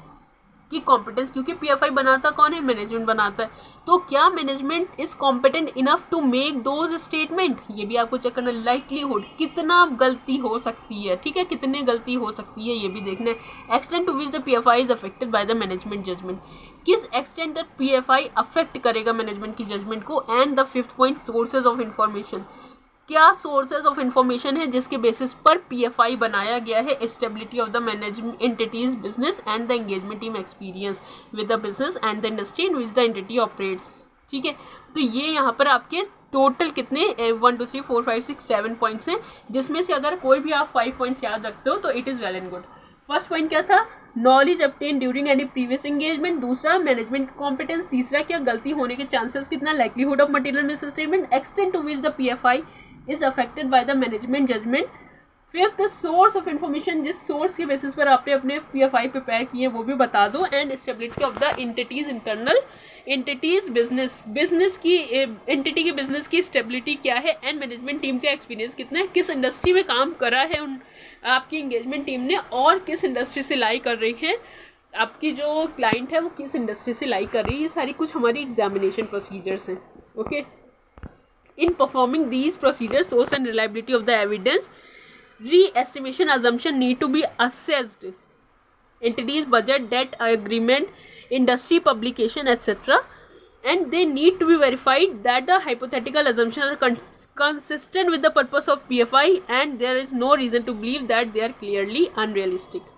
[SPEAKER 1] की कॉम्पिटेंस, क्योंकि PFI बनाता कौन है? मैनेजमेंट बनाता है। तो क्या management is competent enough to make those statement, ये भी आपको चेक करना। लाइकलीहुड, कितना गलती हो सकती है, ठीक है, कितने गलती हो सकती है ये भी देखना है। Extent to which the PFI is affected by the management judgment, किस एक्सटेंट द PFI अफेक्ट करेगा मैनेजमेंट की जजमेंट को। And the fifth point, sources of information, क्या सोर्सेज ऑफ इंफॉर्मेशन है जिसके बेसिस पर PFI बनाया गया है। Stability of the management entity's business and the engagement team experience with the business and the industry in which the entity operates. ठीक है, तो ये यहाँ पर आपके टोटल कितने 1 2 3 4 5 6 7 पॉइंट्स हैं, जिसमें से अगर कोई भी आप 5 पॉइंट्स याद रखते हो तो it is well and good. First point क्या था? Knowledge obtain during any previous engagement. दूसरा, मैनेजमेंट कॉम्पिटेंस। तीसरा क्या? गलती होने के चांसेस कितना? Likelihood of material misstatement, extent to which the PFI is affected by the management judgment। Fifth, source of information, जिस सोर्स के बेसिस पर आपने अपने PFI प्रिपेयर किए वो भी बता दो। And stability of the entities, internal entities business की एंटिटी की बिजनेस की स्टेबिलिटी क्या है। एंड मैनेजमेंट टीम का एक्सपीरियंस कितना है, किस इंडस्ट्री में काम करा है उन आपकी एंगेजमेंट टीम ने और किस इंडस्ट्री से लाई कर रही है, आपकी जो क्लाइंट है वो किस इंडस्ट्री से लाई कर रही है। ये सारी कुछ हमारी एग्जामिनेशन प्रोसीजर्स हैं। Okay, in performing these procedures, source and reliability of the evidence, re-estimation assumption need to be assessed, entities budget, debt agreement, industry publication, etc., and they need to be verified that the hypothetical assumptions are consistent with the purpose of PFI and there is no reason to believe that they are clearly unrealistic।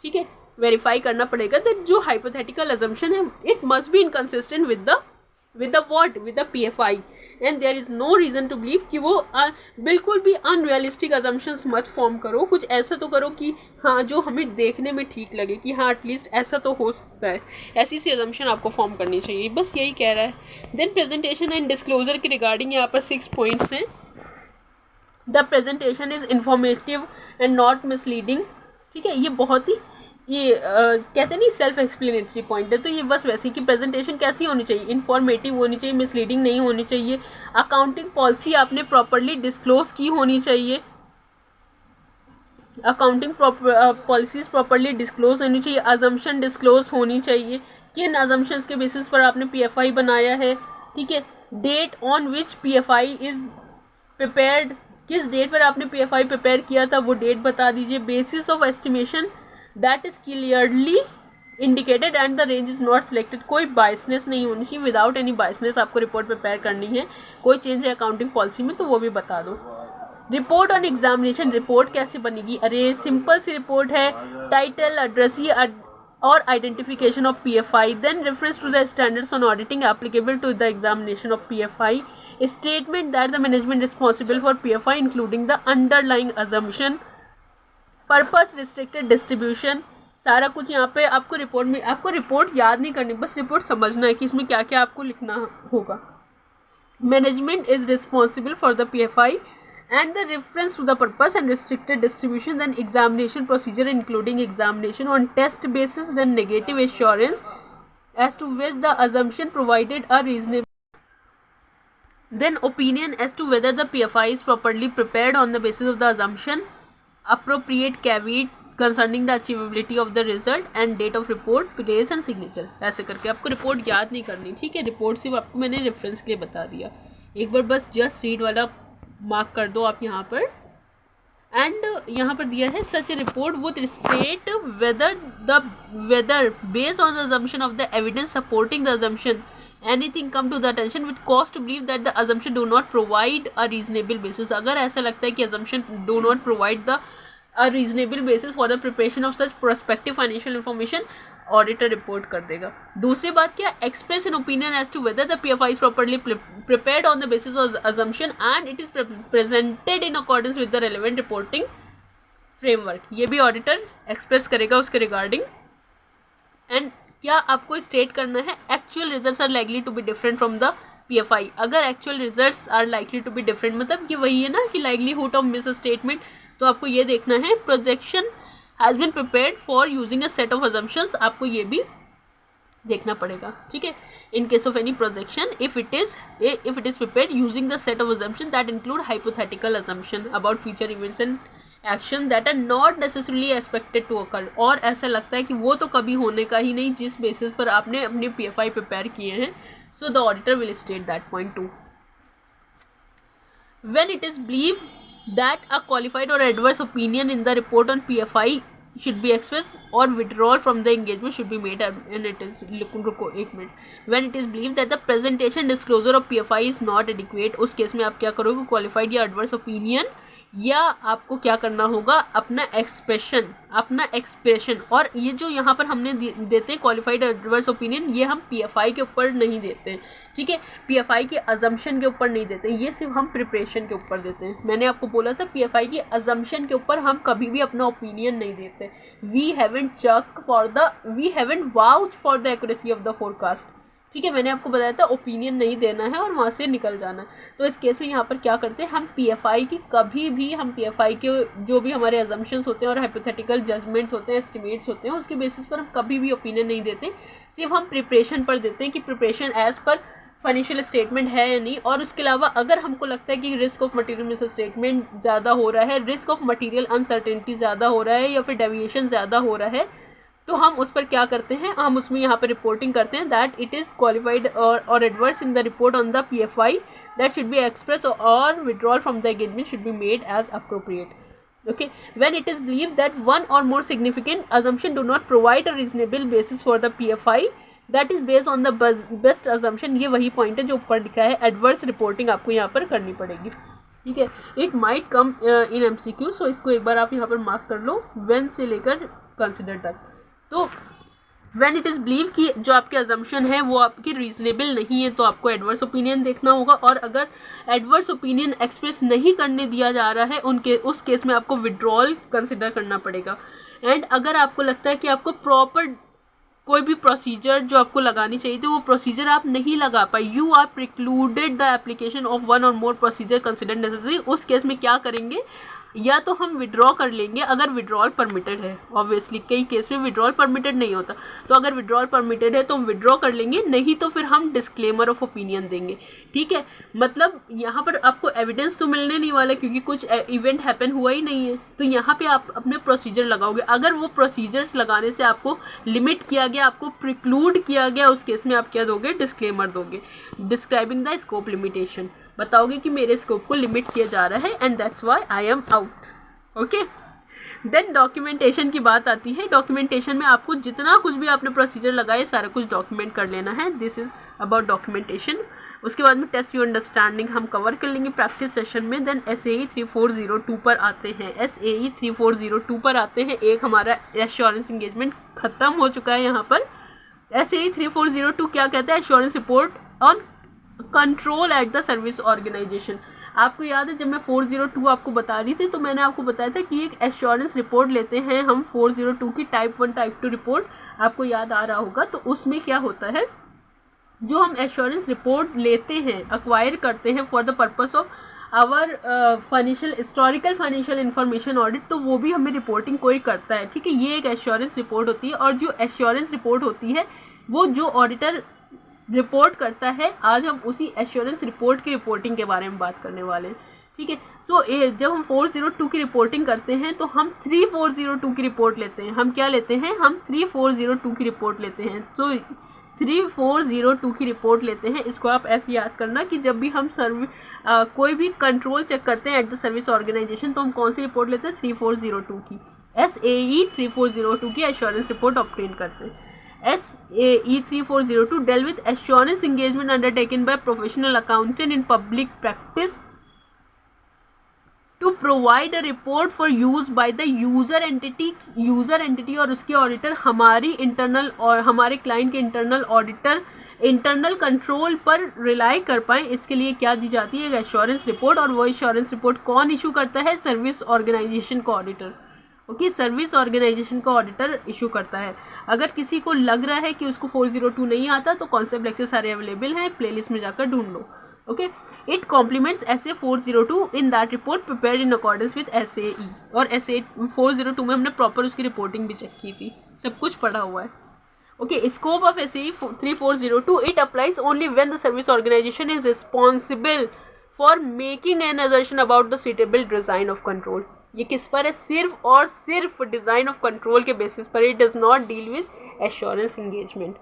[SPEAKER 1] ठीक है, verify करना पड़ेगा that जो hypothetical assumption है it must be inconsistent with the what, with the PFI, and there is no reason to believe कि वो बिल्कुल भी अनरियलिस्टिक assumptions मत फॉर्म करो। कुछ ऐसा तो करो कि हाँ जो हमें देखने में ठीक लगे कि हाँ एटलीस्ट ऐसा तो हो सकता है, ऐसी सी assumption आपको फॉर्म करनी चाहिए। बस यही कह रहा है। देन प्रेजेंटेशन एंड डिस्क्लोजर के रिगार्डिंग यहाँ पर 6 पॉइंट्स हैं। The presentation is informative and not misleading. ठीक है, ये बहुत ही कहते नहीं सेल्फ एक्सप्लेनेटरी पॉइंट है, तो ये बस वैसे कि प्रेजेंटेशन कैसी होनी चाहिए, इन्फॉर्मेटिव होनी चाहिए, मिसलीडिंग नहीं होनी चाहिए। अकाउंटिंग पॉलिसी आपने प्रॉपरली डिस्क्लोज की होनी चाहिए, अकाउंटिंग पॉलिसीज प्रॉपरली डिस्क्लोज होनी चाहिए। अजम्पशन डिस्क्लोज होनी चाहिए, किन अजम्पशंस के बेसिस पर आपने PFI बनाया है। ठीक है, date on which PFI is prepared, किस डेट पर आपने PFI प्रिपेयर किया था वो डेट बता दीजिए. Basis of estimation that is clearly indicated and the range is not selected. कोई बायसनेस नहीं होनी चाहिए, विदाउट एनी बायसनेस आपको रिपोर्ट प्रिपेयर करनी है. कोई चेंज है अकाउंटिंग पॉलिसी में तो वो भी बता दो. रिपोर्ट ऑन एग्जामिनेशन, रिपोर्ट कैसे बनेगी? अरे सिंपल सी रिपोर्ट है, टाइटल, एड्रेसी और identification of PFI, then reference to the standards on auditing applicable to the examination of PFI, statement that the management responsible for PFI including the underlying assumption, purpose, restricted distribution. सारा कुछ यहाँ पे आपको report में, आपको report याद नहीं करनी, बस रिपोर्ट समझना है कि इसमें क्या क्या आपको लिखना होगा. Management is responsible for the PFI and the reference to the purpose and restricted distribution, then examination procedure including examination on test basis, then negative assurance as to which the assumption provided are reasonable, then opinion as to whether the PFI is properly prepared on the basis of the assumption, appropriate caveat concerning the achievability of the result and date of report, place and signature. ऐसे करके आपको report याद नहीं करनी, ठीक है. Report सिर्फ आपको मैंने रेफरेंस के लिए बता दिया. एक बार बस जस्ट रीड वाला मार्क कर दो आप यहाँ पर. एंड यहाँ पर दिया है such a report would state whether based on the assumption of the evidence supporting the assumption anything come to the attention with cause to believe that the assumption do not provide a reasonable basis. अगर ऐसा लगता है कि assumption do not provide the a reasonable basis for the preparation of such prospective financial information, auditor report कर देगा. दूसरी बात क्या, express an opinion as to whether the PFI is properly prepared on the basis of assumption and it is presented in accordance with the relevant reporting framework. ये भी auditor express करेगा उसके regarding. And क्या आपको state करना है, actual results are likely to be different from the PFI. अगर actual results are likely to be different मतलब ये वही है ना कि लाइकलीहुड ऑफ मिस स्टेटमेंट, तो आपको ये देखना है projection has been prepared for using a set of assumptions, आपको ये भी देखना पड़ेगा, ठीक है. In case of any projection if it is prepared using the set of assumption that include hypothetical assumption about future events and action that are not necessarily expected to occur, और ऐसा लगता है कि वो तो कभी होने का ही नहीं जिस बेसिस पर आपने अपने PFI प्रिपेयर किए हैं. So the auditor will state that point two. When it is believe that a qualified or adverse opinion in the report on PFI should be expressed or withdrawal from the engagement should be made, and it is रुको एक minute. when it is believed that the presentation disclosure of PFI is not adequate, उस case में आप क्या करोगे, qualified या adverse opinion या आपको क्या करना होगा, अपना एक्सप्रेशन. और ये जो यहाँ पर हमने देते हैं क्वालिफाइड एडवर्स ओपिनियन, ये हम PFI के ऊपर नहीं देते हैं, ठीक है. PFI के अजम्पशन के ऊपर नहीं देते, ये सिर्फ हम प्रिपरेशन के ऊपर देते हैं. मैंने आपको बोला था PFI की अजम्पशन के ऊपर हम कभी भी अपना ओपिनियन नहीं देते. We haven't vouch for the accuracy of the forecast, ठीक है. मैंने आपको बताया था ओपिनियन नहीं देना है और वहाँ से निकल जाना है. तो इस केस में यहाँ पर क्या करते हैं, हम PFI की कभी भी हम PFI के जो भी हमारे अजम्पशंस होते हैं और हाइपोथेटिकल जजमेंट्स होते हैं, एस्टिमेट्स होते हैं, उसके बेसिस पर हम कभी भी ओपिनियन नहीं देते. सिर्फ हम प्रिपरेशन पर देते हैं कि preparation as per financial statement है या नहीं. और उसके अलावा अगर हमको लगता है कि risk of material miss statement ज़्यादा हो रहा है, रिस्क ऑफ मटेरियल अनसर्टेनिटी ज़्यादा हो रहा है या फिर डेविएशन ज़्यादा हो रहा है, तो हम उस पर क्या करते हैं, हम उसमें यहाँ पर रिपोर्टिंग करते हैं दैट इट इज़ क्वालिफाइड और adverse in the report on the PFI that should be express और withdrawal from the engagement should be made as appropriate. Okay, when it is believed that one or more significant assumption do not provide a reasonable basis for the PFI that is based on the best assumption, ये वही point है जो ऊपर लिखा है, adverse reporting आपको यहाँ पर करनी पड़ेगी, ठीक है. It might come in MCQ, सो इसको एक बार आप यहाँ पर मार्क कर लो, when से लेकर कंसिडर तक. तो व्हेन इट इज़ बिलीव कि जो आपके अजम्पशन है वो आपकी रीजनेबल नहीं है, तो आपको एडवर्स ओपिनियन देखना होगा. और अगर एडवर्स ओपिनियन एक्सप्रेस नहीं करने दिया जा रहा है उस केस में आपको विड्रॉल कंसिडर करना पड़ेगा. एंड अगर आपको लगता है कि आपको प्रॉपर कोई भी प्रोसीजर जो आपको लगानी चाहिए थी वो प्रोसीजर आप नहीं लगा पाए, you are precluded the application of one और मोर प्रोसीजर कंसिडर नेसेसरी, उस केस में क्या करेंगे, या तो हम विड्रॉ कर लेंगे अगर विड्रॉल परमिटेड है, ऑब्वियसली कई केस में विड्रॉल परमिटेड नहीं होता, तो अगर विड्रॉल परमिटेड है तो हम विड्रॉ कर लेंगे, नहीं तो फिर हम डिस्क्लेमर ऑफ ओपिनियन देंगे। ठीक है, मतलब यहाँ पर आपको एविडेंस तो मिलने नहीं वाला क्योंकि कुछ इवेंट हैपन हुआ ही नहीं है, तो यहाँ पे आप अपने प्रोसीजर लगाओगे। अगर वो प्रोसीजर्स लगाने से आपको लिमिट किया गया, आपको प्रिक्लूड किया गया, उस केस में आप क्या दोगे, डिस्क्लेमर दोगे, डिस्क्राइबिंग द स्कोप लिमिटेशन, बताओगे कि मेरे स्कोप को लिमिट किया जा रहा है and that's why I am out. Okay, then documentation की बात आती है। डॉक्यूमेंटेशन में आपको जितना कुछ भी आपने प्रोसीजर लगाए सारा कुछ डॉक्यूमेंट कर लेना है, दिस इज अबाउट डॉक्यूमेंटेशन। उसके बाद में टेस्ट योर अंडरस्टैंडिंग हम कवर कर लेंगे प्रैक्टिस सेशन में। देन SAE 3402 पर आते हैं, SAE 3402 पर आते हैं। एक हमारा एश्योरेंस इंगेजमेंट खत्म हो चुका है। यहाँ पर SAE 3402 क्या कहता है, assurance report on control at the service organization. आपको याद है जब मैं 402 आपको बता रही थी तो मैंने आपको बताया था कि एक एश्योरेंस रिपोर्ट लेते हैं हम 402 की, टाइप 1 टाइप 2 रिपोर्ट, आपको याद आ रहा होगा। तो उसमें क्या होता है, जो हम एश्योरेंस रिपोर्ट लेते हैं, अक्वायर करते हैं for the purpose of our financial historical financial information audit, तो वो भी हमें रिपोर्टिंग कोई करता है। ठीक है, ये एक एश्योरेंस रिपोर्ट होती है, और जो एश्योरेंस रिपोर्ट होती है वो जो ऑडिटर रिपोर्ट करता है, आज हम उसी एश्योरेंस रिपोर्ट की रिपोर्टिंग के बारे में बात करने वाले हैं। ठीक है, सो जब हम 402 की रिपोर्टिंग करते हैं तो हम 3402 की रिपोर्ट लेते हैं। हम क्या लेते हैं, हम 3402 की रिपोर्ट लेते हैं। तो 3402 की रिपोर्ट लेते हैं। इसको आप ऐसे याद करना कि जब भी हम कोई भी कंट्रोल चेक करते हैं एट द सर्विस ऑर्गेनाइजेशन, तो हम कौन सी रिपोर्ट लेते हैं, 3402 की, SAE 3402 की एश्योरेंस रिपोर्ट ऑब्टेन करते हैं। SAE 3402 deal with assurance engagement undertaken by professional accountant in public practice to provide a report for use by the user entity और उसके ऑडिटर हमारी इंटरनल और हमारे क्लाइंट के इंटरनल ऑडिटर इंटरनल कंट्रोल पर rely कर पाएँ। इसके लिए क्या दी जाती है, एश्योरेंस रिपोर्ट, और वो एश्योरेंस रिपोर्ट कौन इशू करता है, सर्विस ऑर्गेनाइजेशन का ऑडिटर। ओके, सर्विस ऑर्गेनाइजेशन का ऑडिटर इशू करता है। अगर किसी को लग रहा है कि उसको 402 नहीं आता तो कॉन्सेप्ट लेक्चर सारे अवेलेबल हैं, प्लेलिस्ट में जाकर ढूंढ लो। Okay, it compliments SA 402 in that report prepared in accordance with SAE। और SAE 402 में हमने प्रॉपर उसकी रिपोर्टिंग भी चेक की थी, सब कुछ पढ़ा हुआ है। Okay, scope of SAE 3402, it applies only when the service organization is responsible for making an assertion about the suitable design of control. ये किस पर है, सिर्फ और सिर्फ डिज़ाइन ऑफ कंट्रोल के बेसिस पर। It does not deal with assurance engagement.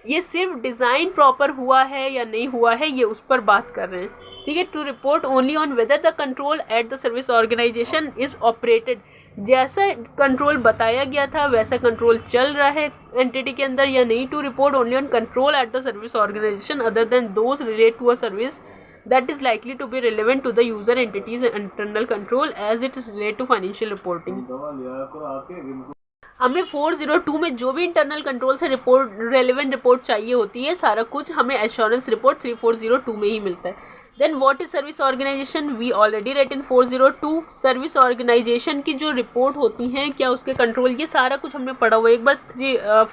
[SPEAKER 1] ये सिर्फ डिज़ाइन प्रॉपर हुआ है या नहीं हुआ है, ये उस पर बात कर रहे हैं। ठीक है, to report only on whether the control at the service organization is operated. जैसा कंट्रोल बताया गया था वैसा कंट्रोल चल रहा है एंटिटी के अंदर या नहीं। To report only on control at the service organization other than those relate to a service that is likely to be relevant to the user entity's internal control as it relate to financial reporting। हमें 402 में जो भी internal control से report relevant report चाहिए होती है, सारा कुछ हमें एश्योरेंस रिपोर्ट 3402 में ही मिलता है। Then what is service organization, we already read in 402। Service organization की जो रिपोर्ट होती हैं, क्या उसके कंट्रोल, ये सारा कुछ हमने पढ़ा हुआ है। एक बार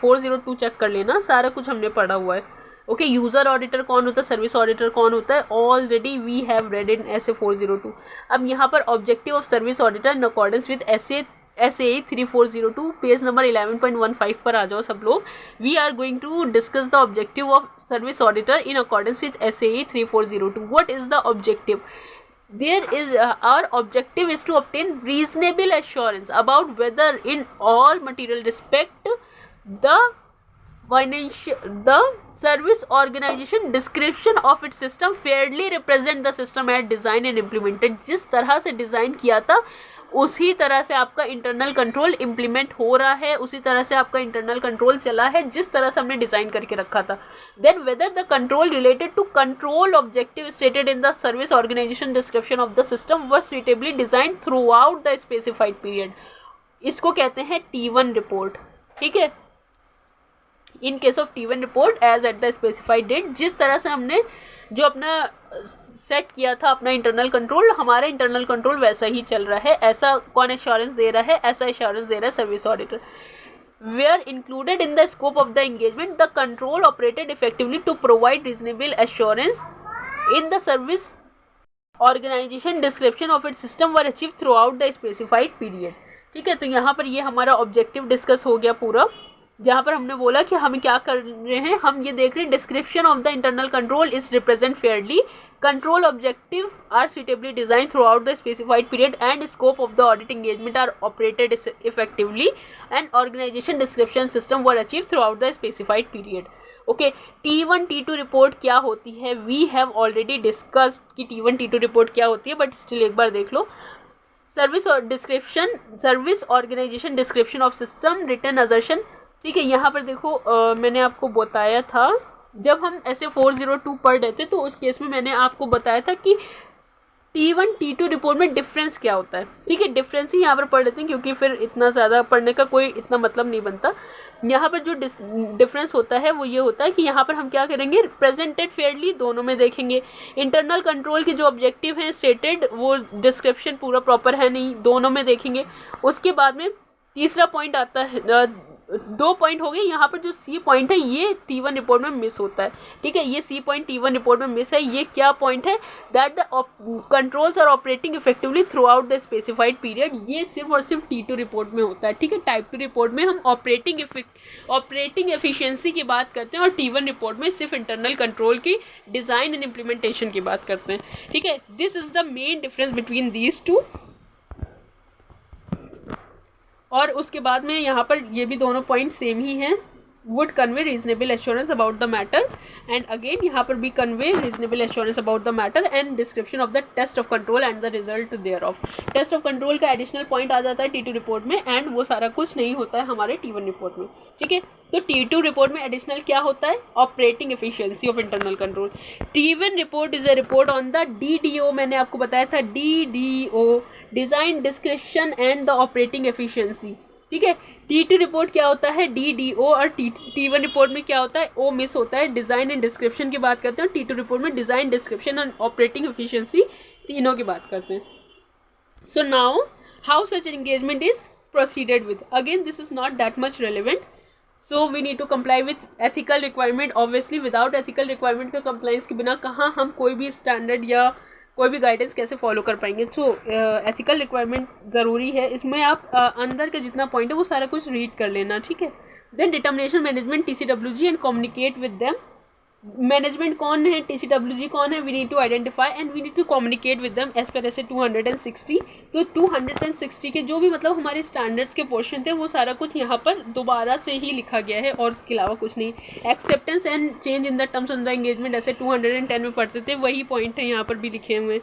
[SPEAKER 1] 402 चेक कर लेना, सारा कुछ हमने पढ़ा हुआ है। ओके, यूज़र ऑडिटर कौन होता है, सर्विस ऑडिटर कौन होता है, already we have read in SA 402। अब यहाँ पर objective of service auditor in accordance with SAE 3402, page number 11.15 पर आ जाओ सब लोग। We are going to discuss the objective of service auditor in accordance with SAE 3402। What is the objective? our objective is to obtain reasonable assurance about whether in all material respect the service organization description of its system fairly represent the system as designed and implemented। जिस तरह से design किया था उसी तरह से आपका internal control implement हो रहा है, उसी तरह से आपका इंटरनल कंट्रोल चला है जिस तरह से हमने डिज़ाइन करके रखा था। Then whether the control related to control objective stated in the service organisation description of the system were suitably design throughout the specified period. इसको कहते हैं T1 रिपोर्ट। ठीक है, in case of T1 report as at the specified date, जिस तरह से हमने जो अपना सेट किया था अपना इंटरनल कंट्रोल, हमारा इंटरनल कंट्रोल वैसा ही चल रहा है। ऐसा कौन एश्योरेंस दे रहा है, ऐसा एश्योरेंस दे रहा है service auditor. Were included in the scope of the engagement the control operated effectively to provide reasonable assurance in the service organisation description of its system were achieve throughout the specified period. ठीक है, तो यहाँ पर ये हमारा objective discuss हो गया पूरा, जहाँ पर हमने बोला कि हम क्या कर रहे हैं, हम ये देख रहे हैं description of the internal control is represent fairly, control objective are suitably designed throughout the specified period and scope of the audit engagement are operated effectively and organization description system were achieved throughout the specified period. Okay, T1 T2 report क्या होती है, we have already discussed कि T1 T2 report क्या होती है, but still एक बार देख लो। सर्विस और description, service organisation description of system, written assertion. ठीक है, यहाँ पर देखो मैंने आपको बताया था जब हम ऐसे 402 पढ़ रहे थे तो उस केस में मैंने आपको बताया था कि T1 T2 रिपोर्ट में डिफरेंस क्या होता है। ठीक है, डिफरेंस ही यहाँ पर पढ़ लेते हैं क्योंकि फिर इतना ज़्यादा पढ़ने का कोई इतना मतलब नहीं बनता। यहाँ पर जो डिफरेंस होता है वो ये होता है कि यहाँ पर हम क्या करेंगे, प्रेजेंटेड फेयरली दोनों में देखेंगे। इंटरनल कंट्रोल के जो ऑब्जेक्टिव हैं स्टेटेड, वो डिस्क्रिप्शन पूरा प्रॉपर है नहीं, दोनों में देखेंगे। उसके बाद में तीसरा पॉइंट आता है, 2 पॉइंट हो गए। यहाँ पर जो सी पॉइंट है ये T1 रिपोर्ट में मिस होता है। ठीक है, ये सी पॉइंट T1 रिपोर्ट में मिस है। ये क्या पॉइंट है, that the controls are operating effectively throughout the specified period. ये सिर्फ और सिर्फ T2 रिपोर्ट में होता है। ठीक है, टाइप 2 रिपोर्ट में हम ऑपरेटिंग एफिशिएंसी की बात करते हैं और T1 रिपोर्ट में सिर्फ इंटरनल कंट्रोल की डिज़ाइन एंड इम्प्लीमेंटेशन की बात करते हैं। ठीक है, this is the main difference between these two. और उसके बाद में यहाँ पर ये भी दोनों पॉइंट सेम ही हैं, would convey reasonable assurance about the matter, and again यहाँ पर भी convey reasonable assurance about the matter and description of the test of control and the result thereof. Test of control का additional point आ जाता है T2 report में, and वो सारा कुछ नहीं होता है हमारे T1 रिपोर्ट में। ठीक है, तो T2 रिपोर्ट में एडिशनल क्या होता है, operating efficiency of internal control. T1 report is a report on the DDO, मैंने आपको बताया था DDO, design description and the operating efficiency. ठीक है, T2 रिपोर्ट क्या होता है, DDO, और T1 रिपोर्ट में क्या होता है, O मिस होता है, डिज़ाइन एंड डिस्क्रिप्शन की बात करते हैं। T2 रिपोर्ट में design, description and operating efficiency तीनों की बात करते हैं। So now how such engagement is proceeded with, again this is not that much relevant, so we need to comply with ethical requirement. Obviously without ethical requirement के compliance के बिना कहाँ हम कोई भी स्टैंडर्ड या कोई भी गाइडेंस कैसे फॉलो कर पाएंगे। सो एथिकल रिक्वायरमेंट ज़रूरी है, इसमें आप अंदर का जितना पॉइंट है वो सारा कुछ रीड कर लेना। ठीक है, then determination management TCWG and communicate with them. Management कौन है, TCWG कौन है, we need to identify and we need to communicate with them as per SA 260। तो 260 के जो भी मतलब हमारे स्टैंडर्ड्स के पोर्शन थे वो सारा कुछ यहाँ पर दोबारा से ही लिखा गया है और उसके अलावा कुछ नहीं। Acceptance and change in the terms of the engagement ऐसे 210 में पढ़ते थे, वही पॉइंट है यहाँ पर भी लिखे हुए।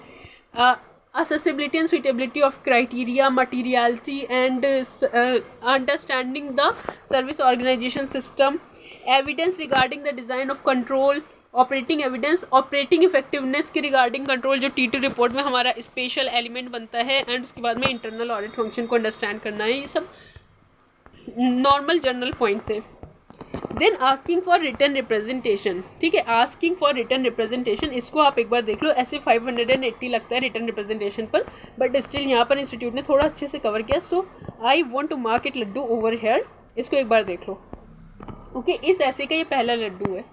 [SPEAKER 1] accessibility and suitability of criteria, materiality and understanding the service organization system, evidence regarding the design of control, operating evidence, operating effectiveness के रिगार्डिंग कंट्रोल जो T2 रिपोर्ट में हमारा स्पेशल एलिमेंट बनता है, एंड उसके बाद में इंटरनल ऑडिट फंक्शन को अंडरस्टैंड करना है। ये सब नॉर्मल जनरल पॉइंट थे। Then asking for written representation. ठीक है, आस्किंग फॉर रिटर्न रिप्रेजेंटेशन, इसको आप एक बार देख लो, ऐसे 580 लगता है रिटर्न रिप्रेजेंटेशन पर, बट स्टिल यहाँ पर इंस्टीट्यूट ने थोड़ा अच्छे से कवर किया। So I want to mark it laddoo over here, इसको एक बार देख लो। ओके, इस ऐसे का ये पहला लड्डू है।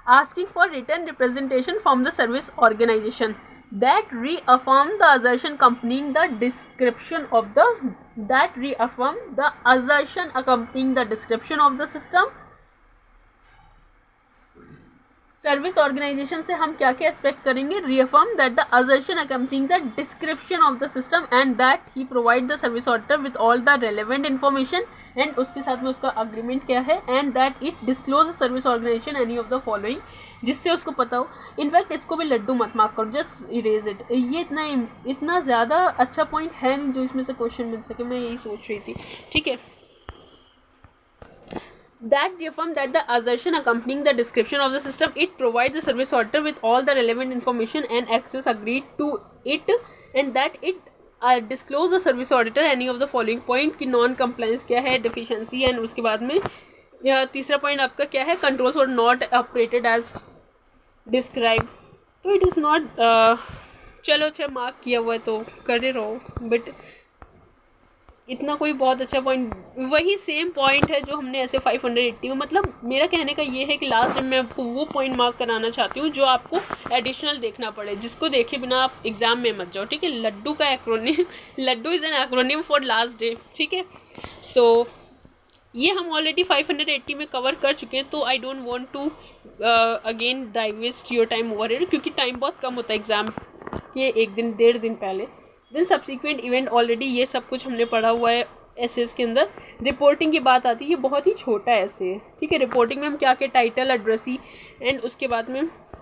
[SPEAKER 1] Asking for written representation from the service organisation that reaffirm the assertion accompanying the description of the system। Service organisation से हम क्या क्या एक्सपेक्ट करेंगे, reaffirm that the assertion accompanying the description of the system and that he provide the service auditor with all the relevant information, and उसके साथ में उसका agreement क्या है, and that it disclose service organisation any of the following, जिससे उसको पता हो। इनफैक्ट इसको भी लड्डू मत मार्क करो, जस्ट इरेज इट। ये इतना ज़्यादा अच्छा पॉइंट है नहीं जो इसमें से क्वेश्चन मिल सके, मैं यही सोच रही थी। ठीक है, that reaffirm that the assertion accompanying the description of the system, it provides the service auditor with all the relevant information and access agreed to it, and that it disclose the service auditor any of the following point कि non compliance क्या है, deficiency, and उसके बाद में तीसरा point आपका क्या है, controls were not operated as described। तो it is not चलो अच्छा मार्क किया हुआ है तो करे रहो, बट इतना कोई बहुत अच्छा पॉइंट, वही सेम पॉइंट है जो हमने ऐसे 580 में, मतलब मेरा कहने का ये है कि लास्ट टाइम मैं आपको वो पॉइंट मार्क कराना चाहती हूँ जो आपको एडिशनल देखना पड़े, जिसको देखे बिना आप एग्जाम में मत जाओ, ठीक है। लड्डू का acronym, laddoo is an acronym for last day, ठीक है। सो ये हम ऑलरेडी 580 में कवर कर चुके हैं, तो I don't want to again divest your time over it, क्योंकि टाइम बहुत कम होता है एग्ज़ाम के एक दिन 1.5 दिन पहले। देन सब्सिक्वेंट इवेंट, ऑलरेडी ये सब कुछ हमने पढ़ा हुआ है एसेस के अंदर। रिपोर्टिंग की बात आती है, ये बहुत ही छोटा ऐसे है, ठीक है। रिपोर्टिंग में हम क्या क्या टाइटल, एड्रेसी एंड उसके बाद में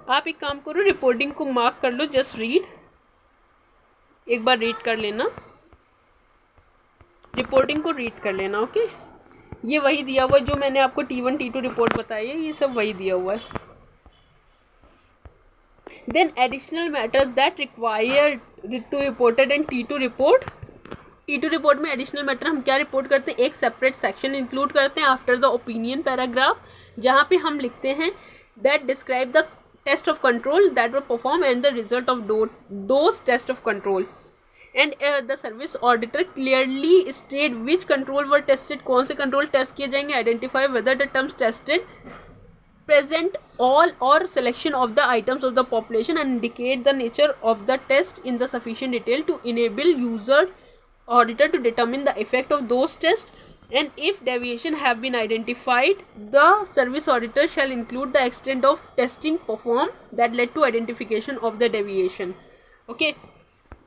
[SPEAKER 1] आप एक काम करो, रिपोर्टिंग को मार्क कर लो, जस्ट रीड, एक बार रीड कर लेना, रिपोर्टिंग को रीड कर लेना, ओके। ये वही दिया हुआ है जो मैंने आपको T1 T2 रिपोर्ट बताई है, ये सब वही दिया हुआ है। Then additional matters that require to reported and T2 report. T2 report में एडिशनल मैटर हम क्या रिपोर्ट करते हैं, एक सेपरेट सेक्शन इंक्लूड करते हैं आफ्टर द ओपिनियन पैराग्राफ, जहाँ पे हम लिखते हैं that describe the test of control that were perform and the result of those test of control and the service auditor clearly state which control were tested, कौन से control test किए जाएंगे, identify whether the terms tested present all or selection of the items of the population and indicate the nature of the test in the sufficient detail to enable user auditor to determine the effect of those tests, and if deviation have been identified the service auditor shall include the extent of testing performed that led to identification of the deviation, okay।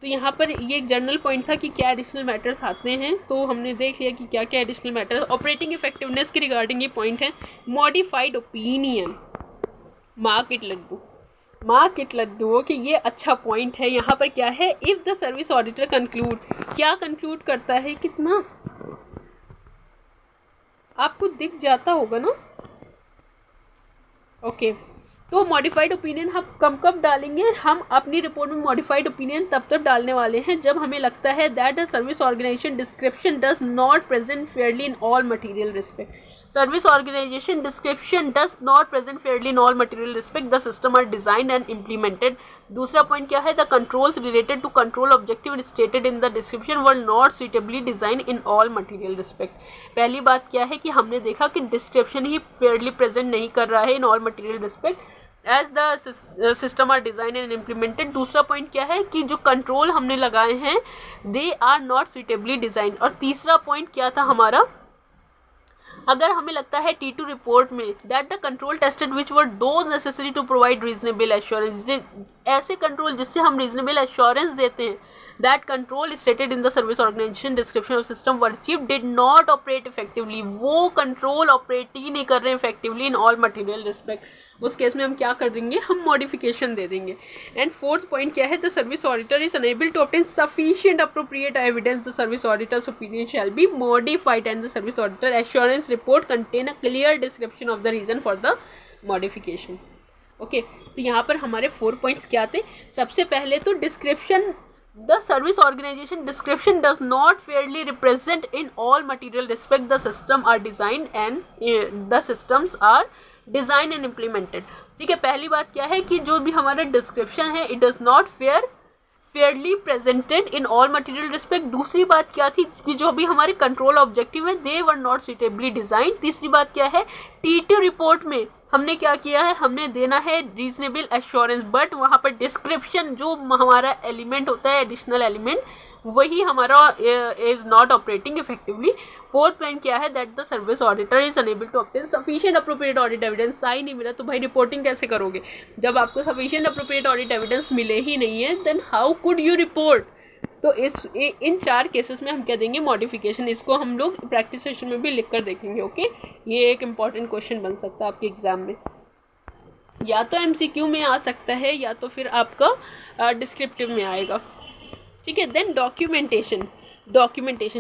[SPEAKER 1] तो यहाँ पर ये एक general point था कि क्या additional matters आते हैं, तो हमने देख लिया कि क्या क्या एडिशनल मैटर्स। ऑपरेटिंग इफेक्टिवनेस के रिगार्डिंग ये पॉइंट है, modified opinion, mark it laddoo, mark it laddoo, कि ये अच्छा पॉइंट है। यहाँ पर क्या है, if the service auditor conclude, क्या कंक्लूड करता है, कितना आपको दिख जाता होगा ना, ओके। तो मॉडिफाइड ओपिनियन हम कब डालेंगे, हम अपनी रिपोर्ट में मॉडिफाइड ओपिनियन तब डालने वाले हैं जब हमें लगता है that the service organisation description does not present fairly in all material respect. Service organisation description does not present fairly in all material respect, the system are designed and implemented. दूसरा point क्या है, the controls related to control objective stated in the description were not suitably design in all material respect. पहली बात क्या है कि हमने देखा कि डिस्क्रिप्शन ही फेयरली प्रेजेंट नहीं कर रहा है in all material respect as the system are design and implemented. दूसरा पॉइंट क्या है कि जो कंट्रोल हमने लगाए हैं they are not suitably design. और तीसरा पॉइंट क्या था हमारा, अगर हमें लगता है T2 रिपोर्ट में that the control tested which were those necessary to provide reasonable assurance, ऐसे कंट्रोल जिससे हम रीजनेबल एश्योरेंस देते हैं, that control stated in the service organisation description of system were achieved did not operate effectively, वो control operate ही नहीं कर रहे हैं effectively in all material respect, उस केस में हम क्या कर देंगे, हम मॉडिफिकेशन दे देंगे। एंड फोर्थ पॉइंट क्या है, the service auditor is unable to obtain sufficient appropriate evidence, the service auditor's opinion shall be modified and the service auditor assurance report contain a clear description of the reason for the modification, okay. तो यहाँ पर हमारे 4 points क्या थे, सबसे पहले तो description, the service organization description does not fairly represent in all material respect the system are designed and the systems are designed and implemented, ठीक है। पहली बात क्या है कि जो भी हमारा डिस्क्रिप्शन है it does not Fairlie presented in all material respect. दूसरी बात क्या थी कि जो भी हमारे कंट्रोल ऑब्जेक्टिव है दे वर नॉट सुटेबली डिजाइन। तीसरी बात क्या है, T2 रिपोर्ट में हमने क्या किया है, हमने देना है रीजनेबल एश्योरेंस, बट वहाँ पर डिस्क्रिप्शन जो हमारा एलिमेंट होता है, एडिशनल एलिमेंट, वही हमारा is not operating effectively. Fourth point क्या है, that the service auditor is unable to obtain sufficient appropriate audit evidence. Sign नहीं मिला तो भाई रिपोर्टिंग कैसे करोगे, जब आपको सफिशिएंट अप्रोप्रिएट ऑडिट एविडेंस मिले ही नहीं है, then how could you report. तो इन 4 केसेस में हम क्या देंगे, मॉडिफिकेशन। इसको हम लोग प्रैक्टिस सेशन में भी लिख कर देखेंगे, ओके। ये एक इंपॉर्टेंट क्वेश्चन बन सकता है आपके एग्जाम में, या तो MCQ में आ सकता है या तो फिर आपका डिस्क्रिप्टिव में आएगा, ठीक है। देन डॉक्यूमेंटेशन,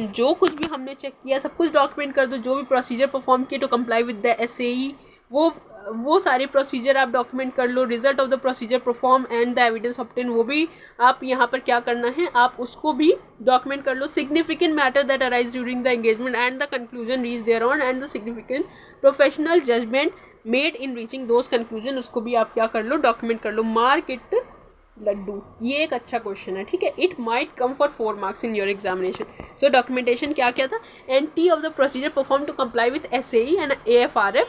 [SPEAKER 1] जो कुछ भी हमने चेक किया सब कुछ डॉक्यूमेंट कर दो, जो भी प्रोसीजर परफॉर्म किए to comply with the SAE, वो सारे प्रोसीजर आप डॉक्यूमेंट कर लो। Result of the procedure perform and the evidence obtain, वो भी आप यहाँ पर क्या करना है, आप उसको भी डॉक्यूमेंट कर लो। Significant matter that arise during the engagement and the conclusion reach there on and the significant professional judgement made in reaching those conclusion, उसको भी आप क्या कर लो, डॉक्यूमेंट कर लो। मार्क इट लड्डू, ये एक अच्छा क्वेश्चन है, ठीक है. It might come for 4 marks in your examination. So documentation क्या क्या था? Anti of the procedure perform to comply with SAE and AFRF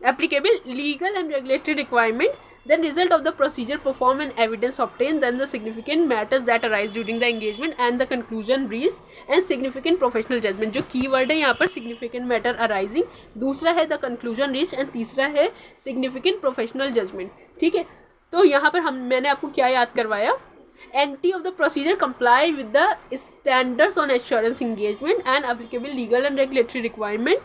[SPEAKER 1] applicable legal and regulatory requirement, then result of the procedure perform and evidence obtained, then the significant matters that arise during the engagement and the conclusion reached and significant professional judgment. जो keyword है यहाँ पर significant matter arising, दूसरा है the conclusion reached and तीसरा है significant professional judgment. ठीक है, तो यहाँ पर मैंने आपको क्या याद करवाया? Entity of the procedure comply with the standards on assurance engagement and applicable legal and regulatory requirement,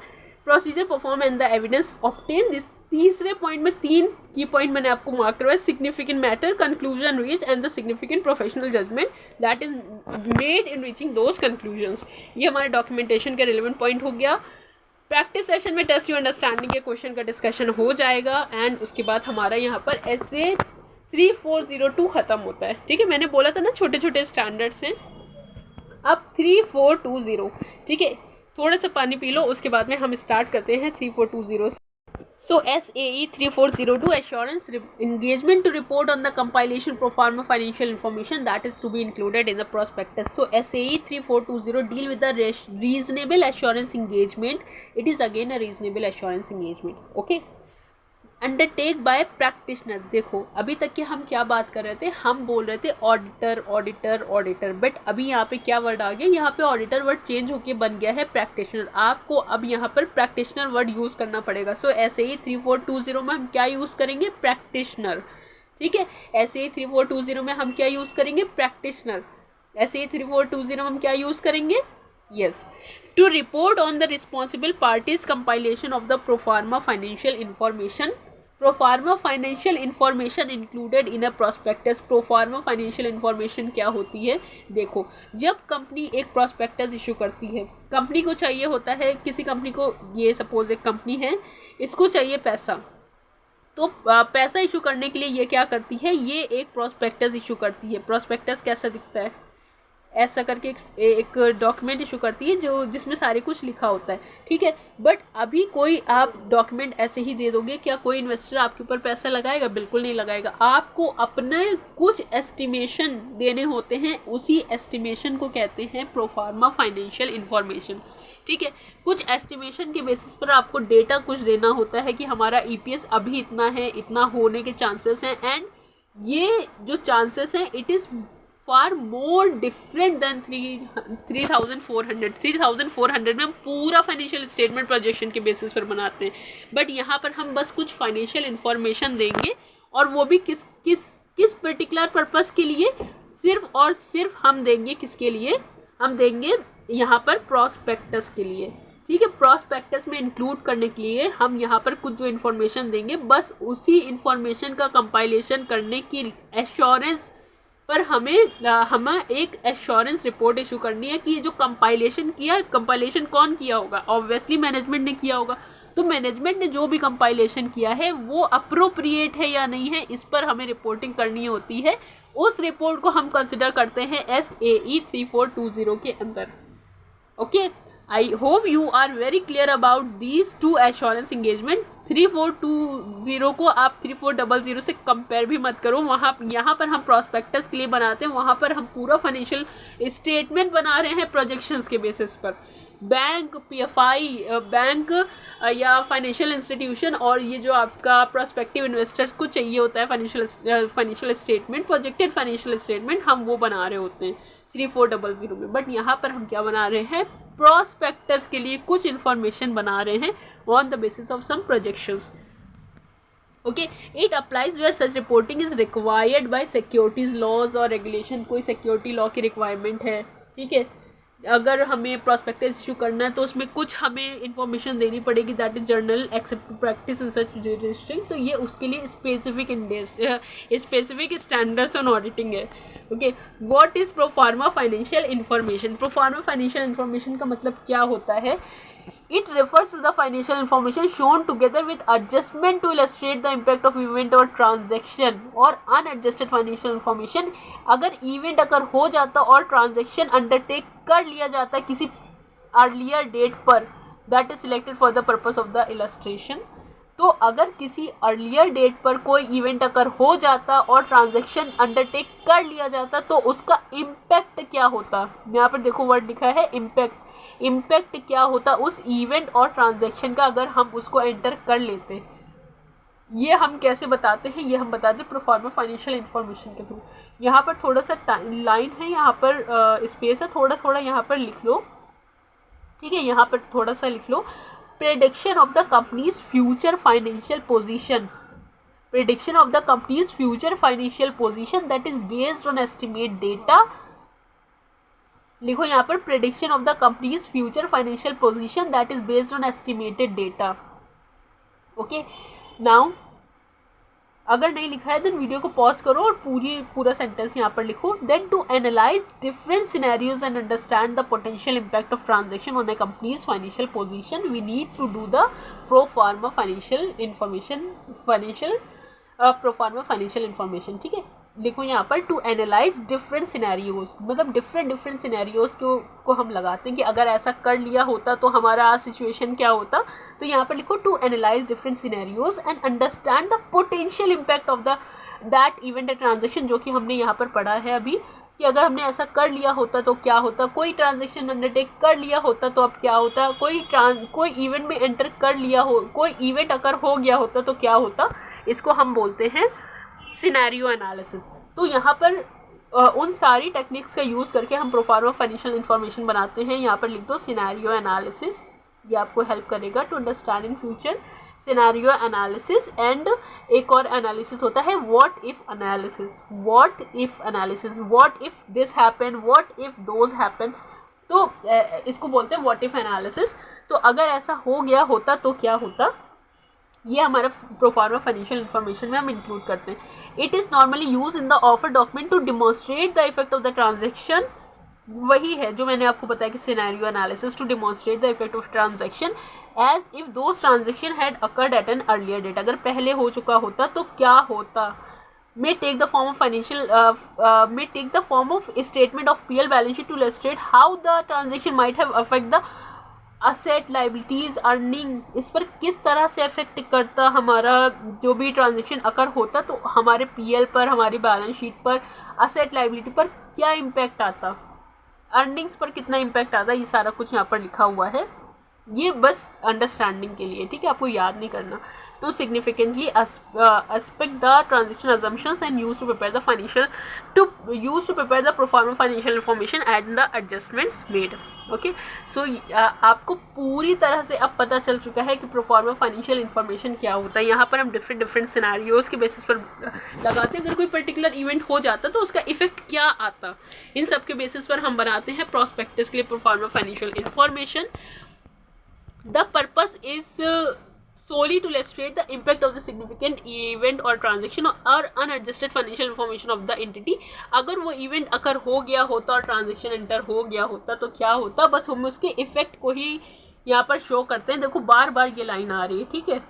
[SPEAKER 1] procedure perform and the evidence obtain. This तीसरे पॉइंट में 3 की पॉइंट मैंने आपको मार्क करवाया. Significant matter, conclusion reach and the significant professional judgement that is made in reaching those conclusions. ये हमारे documentation का relevant point हो गया. प्रैक्टिस सेशन में टेस्ट यू अंडरस्टैंडिंग के क्वेश्चन का डिस्कशन हो जाएगा एंड उसके बाद हमारा यहाँ पर ऐसे 3402 ख़त्म होता है. ठीक है, मैंने बोला था ना छोटे छोटे स्टैंडर्ड्स हैं. अब 3420, ठीक है, थोड़ा सा पानी पी लो, उसके बाद में हम स्टार्ट करते हैं 3420. सो SAE 3402 assurance engagement to report on the compilation pro forma financial information that is to be included in the prospectus. So SAE 3420 deal with the reasonable assurance engagement. It is again a reasonable assurance engagement. Okay, undertake by practitioner. देखो अभी तक के हम क्या बात कर रहे थे? हम बोल रहे थे ऑडिटर ऑडिटर ऑडिटर, बट अभी यहाँ पे क्या वर्ड आ गया? यहाँ पे ऑडिटर वर्ड चेंज होके बन गया है प्रैक्टिशनर. आपको अब यहाँ पर प्रैक्टिशनर वर्ड यूज़ करना पड़ेगा. सो SAE 3420 में हम क्या यूज़ करेंगे? प्रैक्टिशनर. ठीक है, SAE 3420 में हम क्या यूज़ करेंगे? प्रैक्टिशनर. SAE 3420 में हम क्या यूज़ करेंगे? Yes, to report on the responsible parties compilation of the pro forma financial information. Pro forma financial information included in a prospectus. Pro forma financial information क्या होती है? देखो, जब कंपनी एक prospectus इशू करती है, कंपनी को चाहिए होता है, किसी कंपनी को, ये सपोज एक कंपनी है, इसको चाहिए पैसा, तो पैसा इशू करने के लिए ये क्या करती है? ये एक prospectus इशू करती है. prospectus कैसा दिखता है? ऐसा करके एक डॉक्यूमेंट इशू करती है जो जिसमें सारे कुछ लिखा होता है. ठीक है, बट अभी कोई आप डॉक्यूमेंट ऐसे ही दे दोगे, क्या कोई इन्वेस्टर आपके ऊपर पैसा लगाएगा? बिल्कुल नहीं लगाएगा. आपको अपने कुछ एस्टिमेशन देने होते हैं, उसी एस्टिमेशन को कहते हैं प्रोफार्मा फाइनेंशियल इंफॉर्मेशन. ठीक है, कुछ एस्टिमेशन के बेसिस पर आपको डेटा कुछ देना होता है कि हमारा EPS अभी इतना है, इतना होने के चांसेस हैं, एंड ये जो चांसेस हैं it is far more different than 3400. 3400 में हम पूरा फाइनेंशियल स्टेटमेंट प्रोजेक्शन के बेसिस पर बनाते हैं, बट यहाँ पर हम बस कुछ फाइनेंशियल इंफॉर्मेशन देंगे, और वो भी किस पर्टिकुलर पर्पस के लिए? सिर्फ और सिर्फ हम देंगे किसके लिए? हम देंगे यहाँ पर प्रॉस्पेक्टस के लिए. ठीक है, प्रॉस्पेक्टस में इंक्लूड करने के लिए हम यहाँ पर कुछ जो इन्फॉर्मेशन देंगे, बस उसी इन्फॉर्मेशन का कंपाइलेशन करने की एश्योरेंस पर हमें एक एश्योरेंस रिपोर्ट इशू करनी है कि जो कंपाइलेशन किया, कंपाइलेशन कौन किया होगा? ऑब्वियसली मैनेजमेंट ने किया होगा. तो मैनेजमेंट ने जो भी कंपाइलेशन किया है वो अप्रोप्रिएट है या नहीं है, इस पर हमें रिपोर्टिंग करनी होती है. उस रिपोर्ट को हम कंसिडर करते हैं SAE 3420 के अंदर. Okay, I hope you are very clear about these two assurance engagement. 3420 को आप 3400 से कंपेयर भी मत करो. वहाँ यहाँ पर हम प्रॉस्पेक्टस के लिए बनाते हैं, वहाँ पर हम पूरा फाइनेंशियल स्टेटमेंट बना रहे हैं प्रोजेक्शंस के बेसिस पर. बैंक, PFI, बैंक या फाइनेंशियल इंस्टीट्यूशन, और ये जो आपका प्रोस्पेक्टिव इन्वेस्टर्स को चाहिए होता है financial statement, projected financial statement, हम वो बना रहे होते हैं 3400 में. बट यहाँ पर हम क्या बना रहे हैं? प्रॉस्पेक्टस के लिए कुछ इन्फॉर्मेशन बना रहे हैं on the basis of some projections. Okay, it applies where such reporting is required by securities laws और रेगुलेशन. कोई सिक्योरिटी लॉ की रिक्वायरमेंट है, ठीक है, अगर हमें प्रॉस्पेक्टस इशू करना है तो उसमें कुछ हमें इन्फॉर्मेशन देनी पड़ेगी, that is journal accepted practice in such jurisdiction. तो ये उसके लिए स्पेसिफिक स्टैंडर्ड्स ऑन ऑडिटिंग है. Okay, what is proforma financial information? Proforma financial information का मतलब क्या होता है? It refers to the financial information shown together with adjustment to illustrate the impact of event or transaction, और unadjusted financial information अगर event अगर हो जाता और transaction undertake कर लिया जाता किसी earlier date पर, that is selected for the purpose of the illustration. तो अगर किसी अर्लियर डेट पर कोई इवेंट अगर हो जाता और ट्रांजैक्शन अंडरटेक कर लिया जाता तो उसका इम्पैक्ट क्या होता, यहाँ पर देखो वर्ड लिखा है इम्पैक्ट। इम्पैक्ट क्या होता उस इवेंट और ट्रांजैक्शन का अगर हम उसको एंटर कर लेते। ये हम कैसे बताते हैं, ये हम बताते हैं प्रोफार्मा फाइनेंशियल इंफॉर्मेशन के थ्रू। यहाँ पर थोड़ा सा लाइन है, यहाँ पर स्पेस है, थोड़ा थोड़ा यहाँ पर लिख लो, ठीक है, यहाँ पर थोड़ा सा लिख लो। Prediction of the company's future financial position, prediction of the company's future financial position that is based on estimate data। लिखो यहाँ पर prediction of the company's future financial position that is based on estimated data। Okay, now अगर नहीं लिखा है then video को pause करो और पूरा सेंटेंस यहाँ पर लिखो। Then to analyse different scenarios and understand the potential impact of transaction on a company's financial position we need to do the pro forma financial information, ठीक है। लिखो यहाँ पर टू एनालाइज डिफरेंट सिनेरियोज, मतलब different scenarios को हम लगाते हैं कि अगर ऐसा कर लिया होता तो हमारा सिचुएशन क्या होता। तो यहाँ पर लिखो to analyse different scenarios and understand the potential impact of the that event transaction, जो कि हमने यहाँ पर पढ़ा है अभी कि अगर हमने ऐसा कर लिया होता तो क्या होता, कोई ट्रांजेक्शन अंडरटेक कर लिया होता तो अब क्या होता, कोई इवेंट में एंटर कर लिया हो, कोई इवेंट अगर हो गया होता तो क्या होता। इसको हम बोलते हैं सिनेरियो एनालिसिस। तो यहाँ पर उन सारी टेक्निक्स का यूज़ करके हम प्रोफार्मा फाइनेंशियल इंफॉर्मेशन बनाते हैं। यहाँ पर लिख दो सिनेरियो एनालिसिस, ये आपको हेल्प करेगा to understand in future. Scenario analysis and एक और एनालिसिस होता है what if analysis. What if analysis, what if this happen, what if those happen, तो इसको बोलते हैं व्हाट इफ एनालिसिस। तो अगर ऐसा हो गया होता तो क्या होता, ये हमारा प्रोफार्मा फाइनेंशियल इंफॉर्मेशन में हम इंक्लूड करते हैं। It is normally use in the offer document to demonstrate the effect of the transaction, वही है जो मैंने आपको बताया कि scenario analysis to demonstrate the effect of transaction as if those transaction had occurred at an earlier date, अगर पहले हो चुका होता तो क्या होता। may take the form of statement of PL balance sheet to illustrate how the transaction might have affect the asset liabilities earning, इस पर किस तरह से अफेक्ट करता हमारा जो भी ट्रांजेक्शन अगर होता तो हमारे पीएल पर, हमारी बैलेंस शीट पर, असेट लाइबिलिटी पर क्या इम्पैक्ट आता, अर्निंग्स पर कितना इम्पैक्ट आता, ये सारा कुछ यहाँ पर लिखा हुआ है। ये बस अंडरस्टैंडिंग के लिए, ठीक है, आपको याद नहीं करना। To significantly aspect the transaction assumptions and use to prepare the proforma financial information and the adjustments made. Okay, so आपको पूरी तरह से अब पता चल चुका है कि प्रोफार्मा फाइनेंशियल इंफॉर्मेशन क्या होता है। यहाँ पर हम डिफरेंट सिनेरियोज के बेसिस पर लगाते हैं, अगर कोई पर्टिकुलर इवेंट हो जाता तो उसका इफेक्ट क्या आता, इन सब के बेसिस पर हम बनाते हैं प्रोस्पेक्टस के लिए proforma financial information. The purpose is solely to illustrate the impact of the significant event or transaction or unadjusted financial information of the entity। अगर वो इवेंट अगर हो गया होता और ट्रांजेक्शन एंटर हो गया होता तो क्या होता, बस हम उसके इफेक्ट को ही यहाँ पर शो करते हैं। देखो बार बार ये लाइन आ रही है, ठीक है,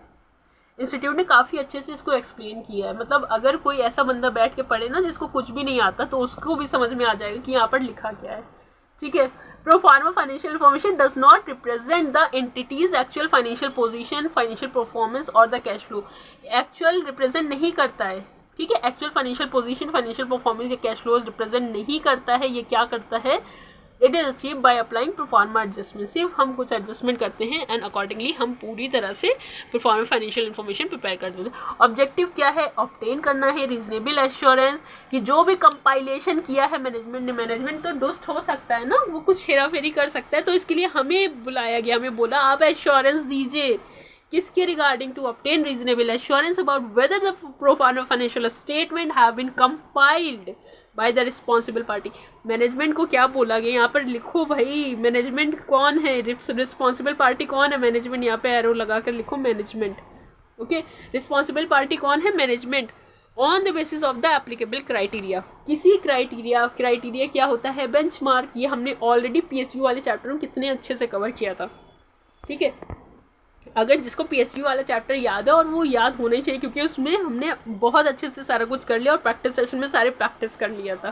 [SPEAKER 1] इंस्टीट्यूट ने काफ़ी अच्छे से इसको एक्सप्लेन किया है। मतलब अगर कोई ऐसा बंदा बैठ के पढ़े ना जिसको कुछ भी नहीं आता तो उसको भी समझ में आ जाएगा कि यहाँ पर लिखा क्या है, ठीक है। Proforma financial information does not represent the entity's actual financial position, financial performance or the cash flow। Actual represent नहीं करता है, ठीक है, actual financial position, financial performance या cash flows represent नहीं करता है। ये क्या करता है, it is achieve by applying pro forma adjustment. सिर्फ हम कुछ एडजस्टमेंट करते हैं एंड अकॉर्डिंगली हम पूरी तरह से परफॉर्मा फाइनेंशियल इन्फॉर्मेशन प्रिपेयर करते हैं। ऑब्जेक्टिव क्या है, ऑब्टेन करना है रीजनेबल एश्योरेंस कि जो भी कंपाइलेशन किया है मैनेजमेंट ने, मैनेजमेंट तो दुष्ट हो सकता है ना, वो कुछ हेरा फेरी कर सकता है, तो इसके लिए हमें बुलाया गया, हमें बोला आप एश्योरेंस दीजिए किसके regarding, to obtain reasonable assurance about whether the proforma financial statement have been compiled by the responsible party. Management को क्या बोला गया, यहाँ पर लिखो भाई मैनेजमेंट कौन है, रिस्पॉन्सिबल पार्टी कौन है, मैनेजमेंट, यहाँ पे एरो लगा कर लिखो मैनेजमेंट। ओके, रिस्पॉन्सिबल पार्टी कौन है, management. On the basis of the applicable criteria, किसी क्राइटेरिया क्या होता है, बेंचमार्क, ये हमने ऑलरेडी PSU वाले चैप्टर में कितने अच्छे से कवर किया था, ठीक है। अगर जिसको PSU वाला चैप्टर याद है, और वो याद होना ही चाहिए क्योंकि उसमें हमने बहुत अच्छे से सारा कुछ कर लिया और प्रैक्टिस सेशन में सारे प्रैक्टिस कर लिया था।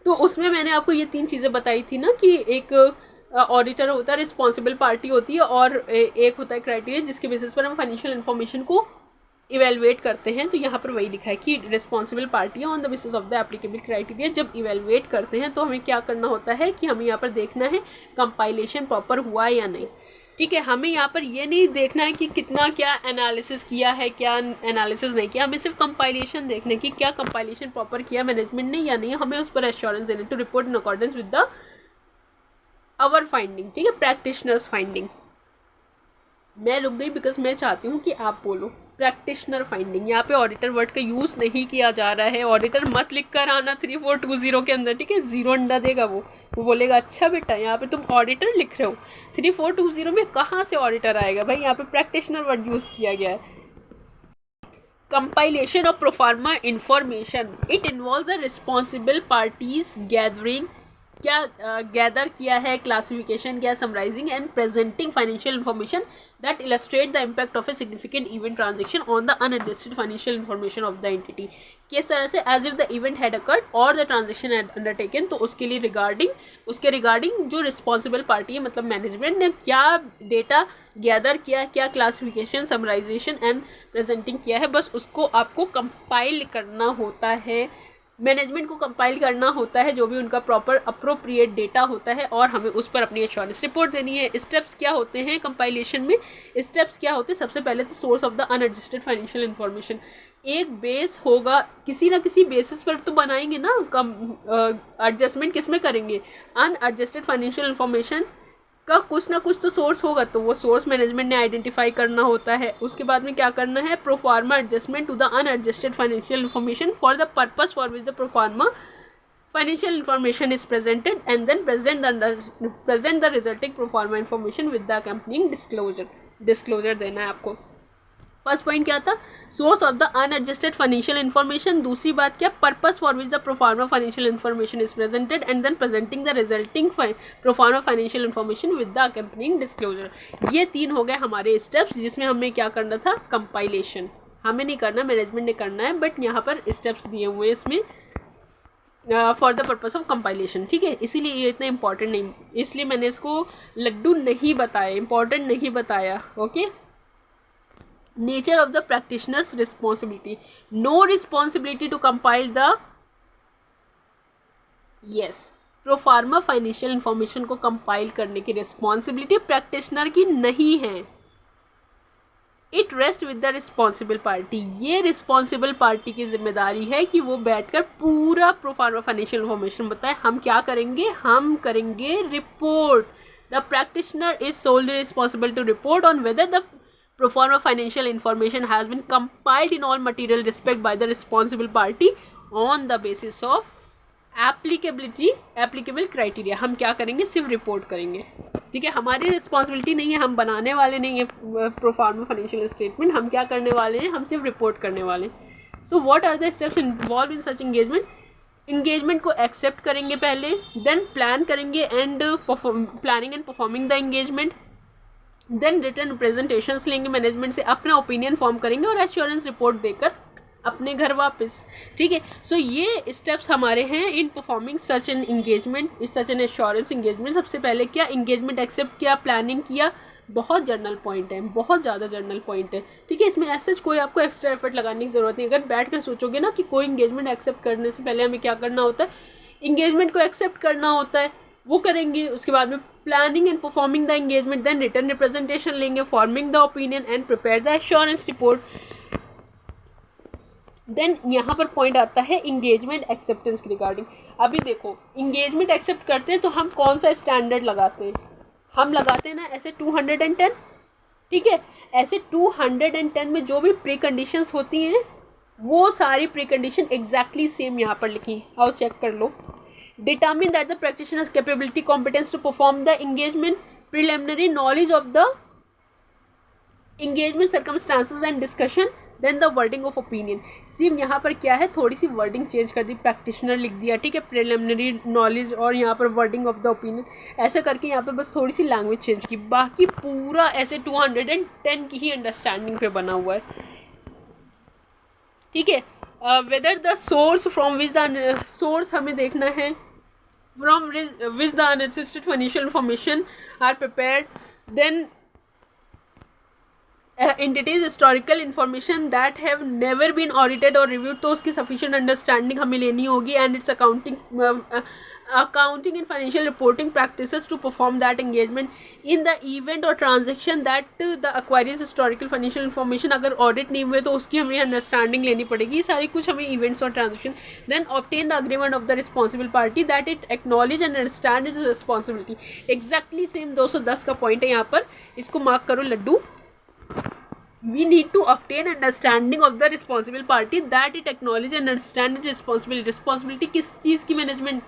[SPEAKER 1] तो उसमें मैंने आपको ये 3 चीज़ें बताई थी ना कि एक ऑडिटर होता है, रिस्पॉन्सिबल पार्टी होती है, और एक होता है क्राइटेरिया जिसके बेसिस पर हम फाइनेंशियल इन्फॉर्मेशन को इवेलुएट करते हैं। तो यहाँ पर वही लिखा है कि responsible party on the basis of the applicable criteria. जब इवेलुएट करते हैं तो हमें क्या करना होता है कि हमें यहाँ पर देखना है कंपाइलेशन प्रॉपर हुआ है या नहीं। ठीक है, हमें यहाँ पर ये नहीं देखना है कि कितना क्या एनालिसिस किया है, क्या एनालिसिस नहीं किया, हमें सिर्फ कंपाइलेशन देखना है कि क्या कंपाइलेशन प्रॉपर किया मैनेजमेंट ने या नहीं। हमें उस पर एश्योरेंस देना to report in accordance with the our finding. ठीक है, प्रैक्टिशनर्स फाइंडिंग। मैं रुक गई बिकॉज मैं चाहती हूँ कि आप बोलो प्रैक्टिशनर फाइंडिंग। यहाँ पे ऑडिटर वर्ड का यूज़ नहीं किया जा रहा है। ऑडिटर मत लिख कर आना 3420 के अंदर, ठीक है, 0 अंडा देगा वो बोलेगा अच्छा बेटा यहाँ पे तुम ऑडिटर लिख रहे हो, 3420 में कहाँ से ऑडिटर आएगा भाई। यहाँ पे प्रैक्टिशनर वर्ड यूज़ किया गया है। Compilation of pro forma information, it involve the responsible parties gathering, क्या गैदर किया है, क्लासिफिकेशन किया, summarising and presenting financial information that illustrate the impact of a significant event transaction on the unadjusted financial information of the entity. किस तरह से as if the event had occurred और the transaction had undertaken. तो उसके लिए उसके regarding जो responsible party है मतलब मैनेजमेंट ने क्या डेटा गैदर किया, क्या क्लासिफिकेशन, समराइजेशन एंड प्रेजेंटिंग किया है, बस उसको आपको कंपाइल करना होता है। मैनेजमेंट को कंपाइल करना होता है जो भी उनका प्रॉपर अप्रोप्रिएट डेटा होता है, और हमें उस पर अपनी एश्योरेंस रिपोर्ट देनी है। स्टेप्स क्या होते हैं कंपाइलेशन में, स्टेप्स क्या होते हैं, सबसे पहले तो source of the unadjusted financial information. एक बेस होगा, किसी ना किसी बेसिस पर तो बनाएंगे ना, एडजस्टमेंट किस में करेंगे, अनएडजस्टेड फाइनेंशियल इन्फॉर्मेशन का कुछ ना कुछ तो सोर्स होगा, तो वो सोर्स मैनेजमेंट ने आइडेंटिफाई करना होता है। उसके बाद में क्या करना है, pro forma adjustment to the unadjusted financial information for the purpose for which the proforma financial information is presented and then present the resulting pro forma information with the accompanying disclosure देना है आपको। फर्स्ट पॉइंट क्या था, source of the unadjusted financial information. दूसरी बात क्या, purpose for which the proforma financial information is presented and then presenting the resulting pro forma financial information with the accompanying disclosure. ये 3 हो गए हमारे स्टेप्स, जिसमें हमें क्या करना था, कंपाइलेशन हमें नहीं करना, मैनेजमेंट ने करना है, बट यहाँ पर स्टेप्स दिए हुए हैं इसमें for the purpose of compilation. ठीक है, इसीलिए ये इतना इंपॉर्टेंट नहीं, इसलिए मैंने इसको लड्डू नहीं बताया, इंपॉर्टेंट नहीं बताया। Okay, nature of the practitioner's responsibility, no responsibility to compile the proforma financial information को कंपाइल करने की रिस्पॉन्सिबिलिटी प्रैक्टिशनर की नहीं है। It rest with the responsible party, ये रिस्पॉन्सिबल पार्टी की जिम्मेदारी है कि वो बैठकर पूरा प्रोफार्मा फाइनेंशियल इन्फॉर्मेशन बताए। हम क्या करेंगे, हम करेंगे report. The practitioner is solely responsible to report on whether the pro forma financial information has been compiled in all material respect by the responsible party on the basis of applicable criteria। हम क्या करेंगे, सिर्फ report करेंगे। ठीक है, हमारी responsibility नहीं है, हम बनाने वाले नहीं है प्रो फॉर्मा फाइनेंशियल स्टेटमेंट, हम क्या करने वाले हैं, हम सिर्फ रिपोर्ट करने वाले हैं। So what are the steps involve in such engagement को एक्सेप्ट करेंगे पहले, देन प्लान करेंगे and planning and performing the engagement, then written representations लेंगे मैनेजमेंट से, अपना ओपिनियन फॉर्म करेंगे और एश्योरेंस रिपोर्ट देकर अपने घर वापस। ठीक है, सो ये स्टेप्स हमारे हैं in performing such an engagement, such an assurance engagement. सबसे पहले क्या, इंगेजमेंट एक्सेप्ट किया, प्लानिंग किया, बहुत जर्नल पॉइंट है, बहुत ज़्यादा जर्नल पॉइंट है। ठीक है, इसमें ऐसे कोई आपको एक्स्ट्रा एफर्ट लगाने की ज़रूरत नहीं। अगर बैठ कर सोचोगे ना कि कोई इंगेजमेंट एक्सेप्ट करने से पहले हमें क्या करना होता है, इंगेजमेंट को एक्सेप्ट करना होता है, वो करेंगे। उसके बाद में planning and performing the engagement, then written representation लेंगे, forming the opinion and prepare the assurance report. Then यहाँ पर पॉइंट आता है इंगेजमेंट एक्सेप्टेंस के रिगार्डिंग। अभी देखो, इंगेजमेंट एक्सेप्ट करते हैं तो हम कौन सा स्टैंडर्ड लगाते हैं, हम लगाते हैं ना ऐसे 210। ठीक है, ऐसे 210 में जो भी प्री कंडीशंस होती हैं वो सारी प्री कंडीशन एग्जैक्टली सेम यहाँ पर लिखी, आओ चेक कर लो। Determine that the practitioner's capability, competence to perform the engagement, preliminary knowledge of the engagement circumstances and discussion, then the wording of opinion। सिर्फ यहाँ पर क्या है, थोड़ी सी वर्डिंग चेंज कर दी, प्रैक्टिशनर लिख दिया। ठीक है, प्रिलिमिनरी नॉलेज और यहाँ पर वर्डिंग ऑफ द ओपिनियन, ऐसा करके यहाँ पर बस थोड़ी सी लैंग्वेज चेंज की, बाकी पूरा ऐसे 210 की ही अंडरस्टैंडिंग पे बना हुआ है। ठीक है, weather the source from which the source हमें देखना है, from which the unassisted financial information are prepared, then entities historical information that have never been audited or reviewed, तो उसकी sufficient understanding हमें लेनी होगी, and its accounting and financial reporting practices to perform that engagement in the event or transaction that the acquires historical financial information अगर audit नहीं हुए तो उसकी हमें understanding लेनी पड़ेगी, सारी कुछ हमें events और transaction. Then obtain the agreement of the responsible party that it acknowledge and understand its responsibility. Exactly same 210 का point है यहाँ पर, इसको mark करो Laddu. We need to obtain understanding of the responsible party that it acknowledge and understand its responsibility. Responsibility किस चीज़ की management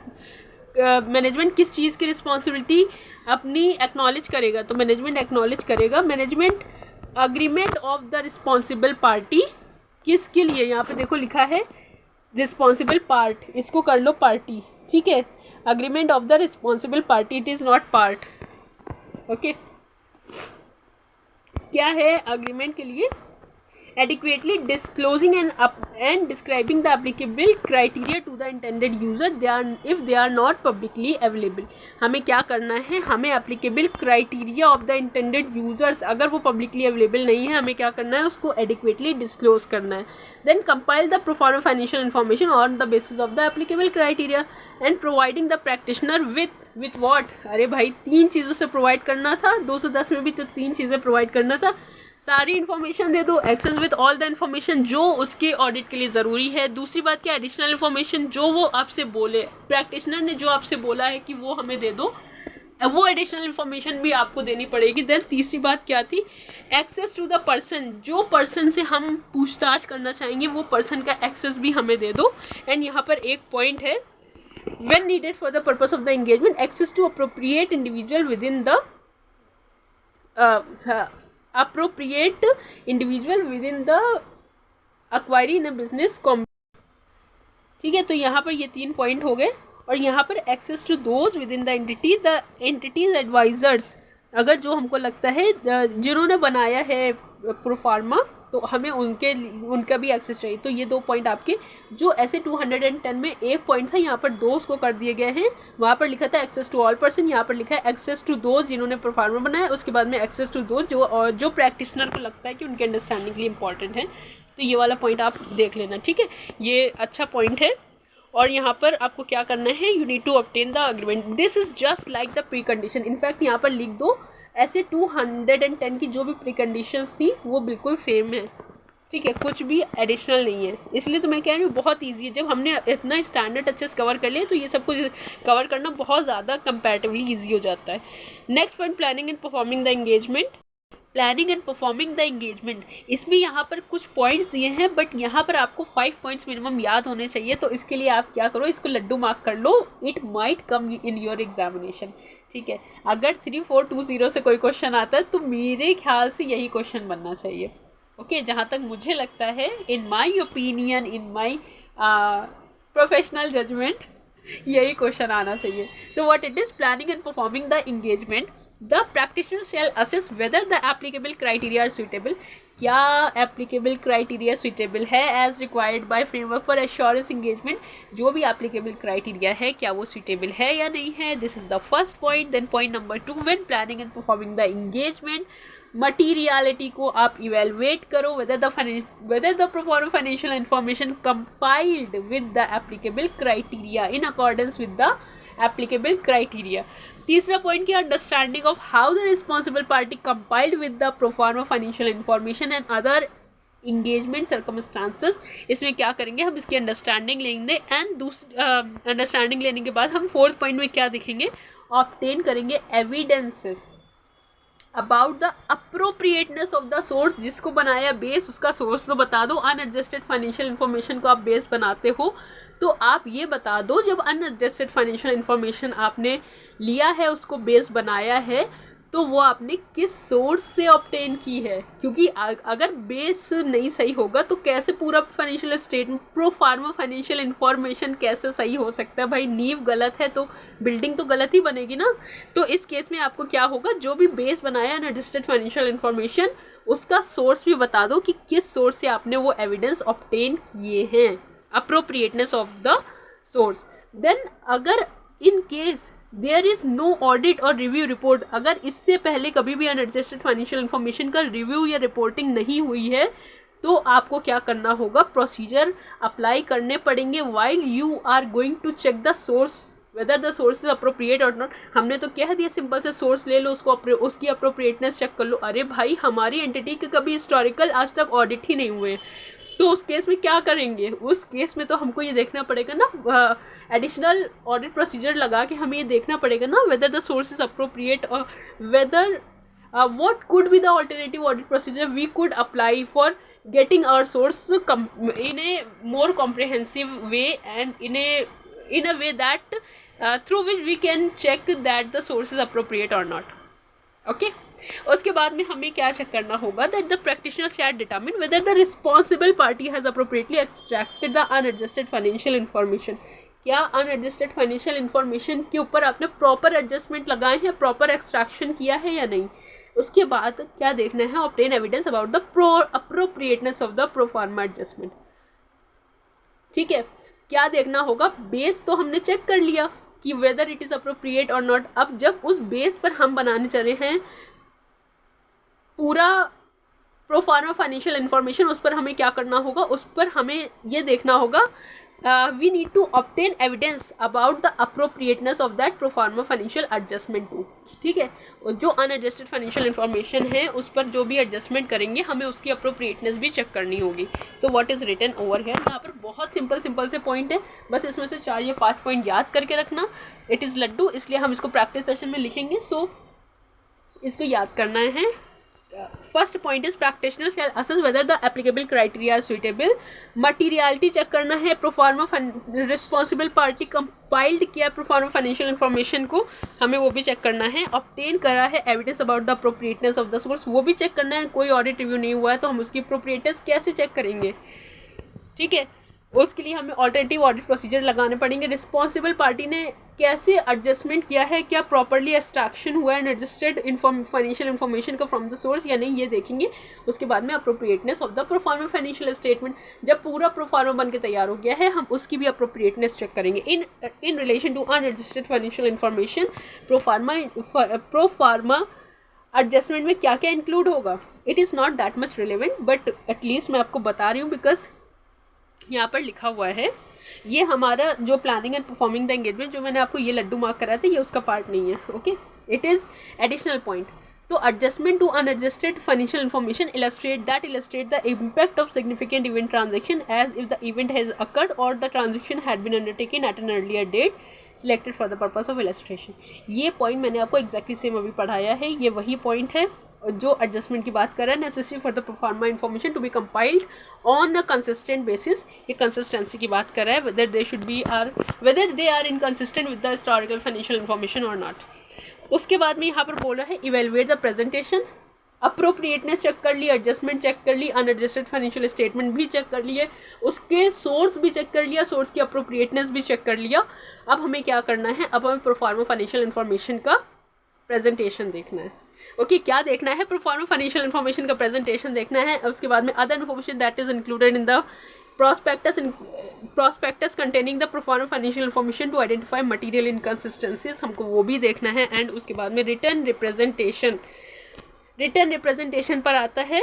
[SPEAKER 1] किस चीज़ की रिस्पॉन्सिबिलिटी अपनी एक्नॉलेज करेगा, तो मैनेजमेंट एक्नॉलेज करेगा. Management agreement of the responsible party किसके लिए, यहाँ पे देखो लिखा है रिस्पॉन्सिबल पार्ट, इसको कर लो पार्टी, ठीक है. Agreement of the responsible party, it is not part. Okay, क्या है अग्रीमेंट के लिए, adequately disclosing and describing the applicable criteria to the intended user if they are not publicly available. हमें क्या करना है, हमें applicable criteria of the intended users अगर वो publicly available नहीं है, हमें क्या करना है, उसको adequately disclose करना है. Then compile the pro forma financial information on the basis of the applicable criteria and providing the practitioner with what, अरे भाई 3 चीज़ों से प्रोवाइड करना था, 210 में भी तो 3 चीज़ें प्रोवाइड करना था. सारी इन्फॉर्मेशन दे दो, access with all the information जो उसके ऑडिट के लिए ज़रूरी है. दूसरी बात क्या, एडिशनल इन्फॉर्मेशन जो वो आपसे बोले, प्रैक्टिशनर ने जो आपसे बोला है कि वो हमें दे दो, वो एडिशनल इन्फॉर्मेशन भी आपको देनी पड़ेगी. देन तीसरी बात क्या थी, एक्सेस टू द पर्सन, जो पर्सन से हम पूछताछ करना चाहेंगे वो पर्सन का एक्सेस भी हमें दे दो. एंड यहाँ पर एक पॉइंट है, when needed for the purpose of the engagement, access to appropriate individual within the acquiry in a business. ठीक है, तो यहाँ पर ये 3 पॉइंट हो गए. और यहाँ पर access to those within the entity's advisers, अगर जो हमको लगता है जिन्होंने बनाया है प्रोफार्मा, तो हमें उनका भी एक्सेस चाहिए. तो ये 2 पॉइंट आपके, जो ऐसे 210 में एक पॉइंट था, यहाँ पर 2 उसको कर दिए गए हैं. वहाँ पर लिखा था एक्सेस टू ऑल पर्सन, यहाँ पर लिखा है एक्सेस टू दोज जिन्होंने प्रोफार्मा बनाया. उसके बाद में एक्सेस टू दोज जो प्रैक्टिशनर को लगता है कि उनके अंडरस्टैंडिंग के लिए इंपॉर्टेंट है. तो ये वाला पॉइंट आप देख लेना, ठीक है, ये अच्छा पॉइंट है. और यहाँ पर आपको क्या करना है, you need to obtain the agreement. This is just like the precondition. In fact यहाँ पर लिख दो, ऐसे 210 की जो भी प्री कंडीशंस थी वो बिल्कुल सेम है, ठीक है, कुछ भी एडिशनल नहीं है. इसलिए तो मैं कह रही हूँ बहुत ईजी है. जब हमने इतना स्टैंडर्ड अच्छे से कवर कर लिया तो ये सब कुछ कवर करना बहुत ज़्यादा कंपैरेटिवली ईजी हो जाता है. Next point, planning and performing the engagement. Planning and performing the engagement, इसमें यहाँ पर कुछ पॉइंट्स दिए हैं, बट यहाँ पर आपको 5 पॉइंट्स मिनिमम याद होने चाहिए. तो इसके लिए आप क्या करो, इसको लड्डू मार्क कर लो, it might come in your examination, ठीक है. अगर 3420 से कोई क्वेश्चन आता है तो मेरे ख्याल से यही क्वेश्चन बनना चाहिए. ओके, जहाँ तक मुझे लगता है, in my opinion, in my professional judgement, यही क्वेश्चन आना चाहिए. So what it is, planning and performing the engagement. The practitioner shall assess whether the applicable criteria are suitable. क्या एप्लीकेबल क्राइटेरिया सुइटेबल है as required by framework for assurance engagement. जो भी applicable criteria है, क्या वो suitable है या नहीं है. This is the first point. Then point number 2, when planning and performing the engagement, materiality को आप इवेलुएट करो, whether the pro forma financial information compiled with the applicable criteria in accordance with the applicable criteria. तीसरा point की understanding of how the responsible party compiled with the pro forma financial information and other engagement circumstances. इसमें क्या करेंगे, हम इसकी understanding लेंगे. And understanding लेने के बाद हम 4th पॉइंट में क्या देखेंगे, ऑब्टेन करेंगे evidences about the appropriateness of the source. जिसको बनाया बेस, उसका सोर्स तो बता दो. अनएडजस्टेड फाइनेंशियल इन्फॉर्मेशन को आप बेस बनाते हो तो आप ये बता दो, जब अनएडजस्टेड फाइनेंशियल इन्फॉर्मेशन आपने लिया है, उसको बेस बनाया है, तो वो आपने किस सोर्स से ऑब्टेन की है. क्योंकि अगर बेस नहीं सही होगा तो कैसे पूरा financial statement, pro forma financial information कैसे सही हो सकता है. भाई नींव गलत है तो बिल्डिंग तो गलत ही बनेगी ना. तो इस केस में आपको क्या होगा, जो भी बेस बनाया अनएडजस्टेड फाइनेंशियल इन्फॉर्मेशन, उसका सोर्स भी बता दो कि किस सोर्स से आपने वो एविडेंस ऑब्टेन किए हैं, appropriateness of the source. Then अगर in case there is no audit or review report, अगर इससे पहले कभी भी अनएडजस्टेड फाइनेंशियल इन्फॉर्मेशन का रिव्यू या रिपोर्टिंग नहीं हुई है, तो आपको क्या करना होगा, प्रोसीजर अप्लाई करने पड़ेंगे while you are going to check the source whether the source is appropriate और नॉट। हमने तो कह दिया सिंपल से सोर्स ले लो, उसको उसकी अप्रोप्रिएटनेस चेक कर लो। अरे भाई, हमारी एंटिटी के कभी हिस्टोरिकल आज तक ऑडिट ही नहीं हुए, तो उस केस में क्या करेंगे? उस केस में तो हमको ये देखना पड़ेगा ना, एडिशनल ऑडिट प्रोसीजर लगा के हमें ये देखना पड़ेगा ना weather the source is appropriate और weather what could be the alternative audit procedure we could apply for getting our source in a more comprehensive way and in a way that through which we can check that the source is appropriate or not. Okay, उसके बाद में हमें क्या check करना होगा, that the practitioner shall determine whether the responsible party has appropriately extracted the unadjusted financial information. क्या unadjusted financial information के ऊपर आपने प्रॉपर एडजस्टमेंट लगाए हैं, प्रॉपर एक्सट्रैक्शन किया है या नहीं। उसके बाद क्या देखना है, obtain evidence about the appropriateness of the proforma adjustment. ठीक है, क्या देखना होगा, बेस तो हमने चेक कर लिया कि वेदर इट इज़ अप्रोप्रिएट और नॉट। अब जब उस बेस पर हम बनाने चले हैं पूरा प्रोफार्मा फाइनेंशियल इन्फॉर्मेशन, उस पर हमें क्या करना होगा, उस पर हमें ये देखना होगा we need to obtain evidence about the appropriateness of that pro forma financial adjustment to. ठीक है, जो अनएडजस्टेड फाइनेंशियल इन्फॉर्मेशन है उस पर जो भी एडजस्टमेंट करेंगे हमें उसकी अप्रोप्रिएटनेस भी चेक करनी होगी। So what is written over here, यहाँ पर बहुत सिंपल से पॉइंट है, बस इसमें से 4 या 5 पॉइंट याद करके रखना। इट इज़ लड्डू, इसलिए हम इसको प्रैक्टिस सेशन में लिखेंगे, सो इसको याद करना है। First point is practitioner shall assess whether the applicable criteria are suitable. Materiality check करना है, प्रोफार्मा रिस्पॉन्सिबल पार्टी कंपाइल्ड किया प्रोफार्मा फाइनेंशियल इन्फॉर्मेशन को, हमें वो भी चेक करना है। ऑब्टेन करा है evidence about the appropriateness of the source, वो भी चेक करना है। कोई ऑडिट रिव्यू नहीं हुआ है तो हम उसकी अप्रोप्रिएटनेस कैसे चेक करेंगे। ठीक है, उसके लिए हमें ऑल्टरनेटिव ऑडिट प्रोसीजर लगाने पड़ेंगे। रिस्पॉन्सिबल पार्टी ने कैसे एडजस्टमेंट किया है, क्या प्रॉपर्ली एक्सट्रैक्शन हुआ है एडजस्टेड फाइनेंशियल इन्फॉर्मेशन का फ्रॉम द सोर्स या नहीं, ये देखेंगे। उसके बाद में appropriateness of the proforma financial statement, जब पूरा प्रोफार्मा बन के तैयार हो गया है हम उसकी भी अप्रोप्रिएटनेस चेक करेंगे। In relation to unadjusted financial information proforma adjustment में क्या क्या इंक्लूड होगा, it is not that much relevant, but at least मैं आपको बता रही हूँ बिकॉज यहाँ पर लिखा हुआ है। ये हमारा जो planning and performing the engagement जो मैंने आपको ये लड्डू मार्क कराया था, ये उसका पार्ट नहीं है। Okay, it is additional point. तो adjustment to unadjusted financial information illustrate the impact of significant event transaction as if the event has occurred और the transaction had been undertaken at an earlier date selected for the purpose of illustration. ये point मैंने आपको exactly same अभी पढ़ाया है, ये वही point है जो एडजस्टमेंट की बात कर रहा है। Necessary for the proforma information to be compiled on a consistent basis, ये कंसिस्टेंसी की बात कर रहा है, whether they are inconsistent with the historical financial information और नॉट। उसके बाद में यहाँ पर बोला है evaluate the presentation, appropriateness check कर ली, एडजस्टमेंट चेक कर ली, अनएडजस्टेड फाइनेंशियल स्टेटमेंट भी चेक कर लिए, उसके सोर्स भी चेक कर लिया, सोर्स की अप्रोप्रिएटनेस भी चेक कर लिया। अब हमें क्या करना है, अब हमें प्रोफार्मा फाइनेंशियल इन्फॉर्मेशन का प्रेजेंटेशन देखना है। ओके, क्या देखना है, प्रोफार्मा फाइनेंशियल इन्फॉर्मेशन का प्रेजेंटेशन देखना है। उसके बाद में other information that is included in the prospectus containing the proforma financial information to identify material inconsistencies, हमको वो भी देखना है। एंड उसके बाद में रिटर्न रिप्रेजेंटेशन पर आता है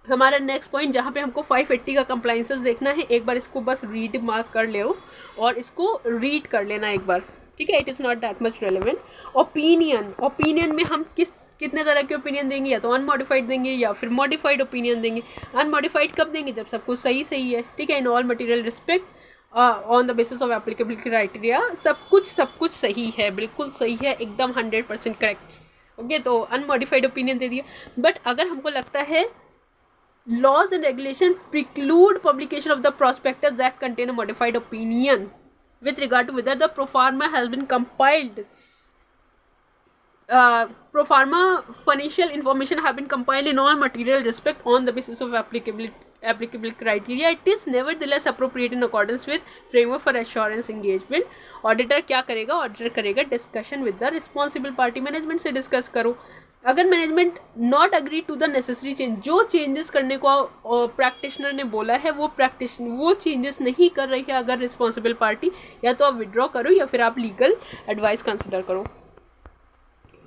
[SPEAKER 1] हमारा नेक्स्ट पॉइंट, जहाँ पे हमको 580 का कंप्लाइंसेस देखना है। एक बार इसको बस रीड मार्क कर ले और इसको रीड कर लेना एक बार, ठीक है। It is not that much relevant. Opinion में हम कितने तरह के ओपिनियन देंगे, या तो अनमॉडिफाइड देंगे या फिर मॉडिफाइड ओपिनियन देंगे। अनमॉडिफाइड कब देंगे, जब सब कुछ सही है, ठीक है। In all material respect on the basis of applicable criteria, सब कुछ सही है, बिल्कुल सही है, एकदम 100% करेक्ट। ओके, तो अनमॉडिफाइड ओपिनियन दे दिया। बट अगर हमको लगता है laws and regulation preclude publication of the prospectus that contain a modified opinion with regard to whether the proforma has been compiled, proforma financial information have been compiled in all material respect on the basis of applicable criteria, it is nevertheless appropriate in accordance with framework for assurance engagement. Auditor क्या करेगा, auditor करेगा discussion with the responsible party, management से discuss करो। अगर management not agree to the necessary change, जो changes करने को practitioner ने बोला है वो चेंजेस नहीं कर रही है अगर रिस्पॉन्सिबल पार्टी, या तो आप विड्रॉ करो या फिर आप लीगल एडवाइस कंसिडर करो।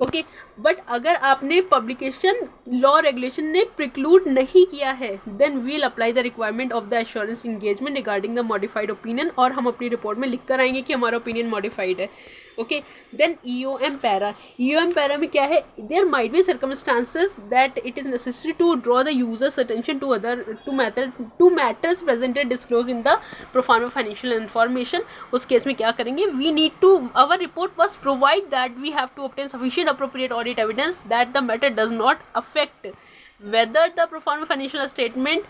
[SPEAKER 1] ओके बट अगर आपने पब्लिकेशन लॉ रेगुलेशन ने प्रिक्लूड नहीं किया है, then we'll apply the requirement of the assurance engagement regarding the modified opinion, और हम अपनी रिपोर्ट में लिख कर आएंगे कि हमारा ओपिनियन मॉडिफाइड है। ओके देन ईओएम पैरा में क्या है, there might be circumstances that it is necessary to draw the users attention to matters presented disclose in the proforma financial information. उस केस में क्या करेंगे, we need to our report must provide that we have to obtain sufficient appropriate audit evidence that the matter does not affect whether the pro forma financial statement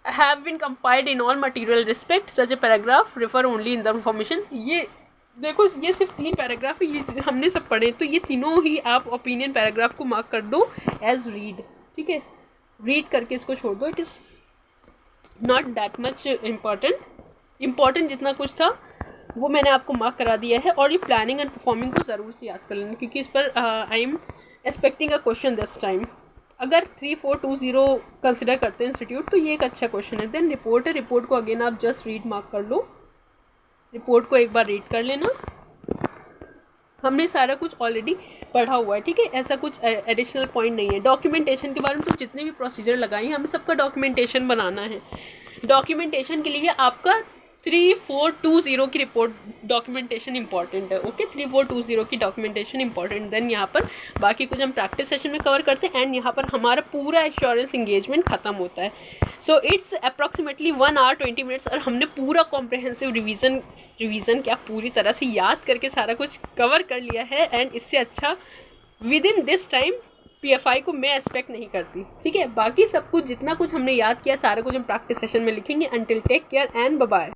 [SPEAKER 1] have been compiled in all material respect, such a paragraph refer only in the information। ये देखो ये सिर्फ 3 paragraph है, ये हमने सब पढ़े, तो ये तीनों ही आप ओपिनियन पैराग्राफ को मार्क कर दो एज रीड, ठीक है, रीड करके इसको छोड़ दो, it is not that much important जितना कुछ था वो मैंने आपको मार्क करा दिया है। और ये प्लानिंग एंड परफॉर्मिंग को ज़रूर से याद कर लेना, क्योंकि इस पर I am expecting a question this time. अगर 3420 कंसिडर करते हैं इंस्टीट्यूट तो ये एक अच्छा क्वेश्चन है। देन रिपोर्ट को अगेन आप जस्ट रीड मार्क कर लो, रिपोर्ट को एक बार रीड कर लेना। हमने सारा कुछ ऑलरेडी पढ़ा हुआ है, ठीक है, ऐसा कुछ एडिशनल पॉइंट नहीं है। डॉक्यूमेंटेशन के बारे में तो जितने भी प्रोसीजर लगाए हैं हमें सबका डॉक्यूमेंटेशन बनाना है। डॉक्यूमेंटेशन के लिए आपका 3420 की रिपोर्ट डॉक्यूमेंटेशन इंपॉर्टेंट है। ओके 3420 की डॉक्यूमेंटेशन इंपॉर्टेंट। देन यहाँ पर बाकी कुछ हम प्रैक्टिस सेशन में कवर करते हैं एंड यहाँ पर हमारा पूरा एश्योरेंस इंगेजमेंट खत्म होता है। So it's approximately 1 hour 20 minutes और हमने पूरा कॉम्प्रहेंसिव रिवीजन क्या पूरी तरह से याद करके सारा कुछ कवर कर लिया है। एंड इससे अच्छा with in this time PFI को मैं एक्सपेक्ट नहीं करती, ठीक है। बाकी सब कुछ जितना कुछ हमने याद किया सारा कुछ हम प्रैक्टिस सेशन में लिखेंगे। Until take care and bye bye.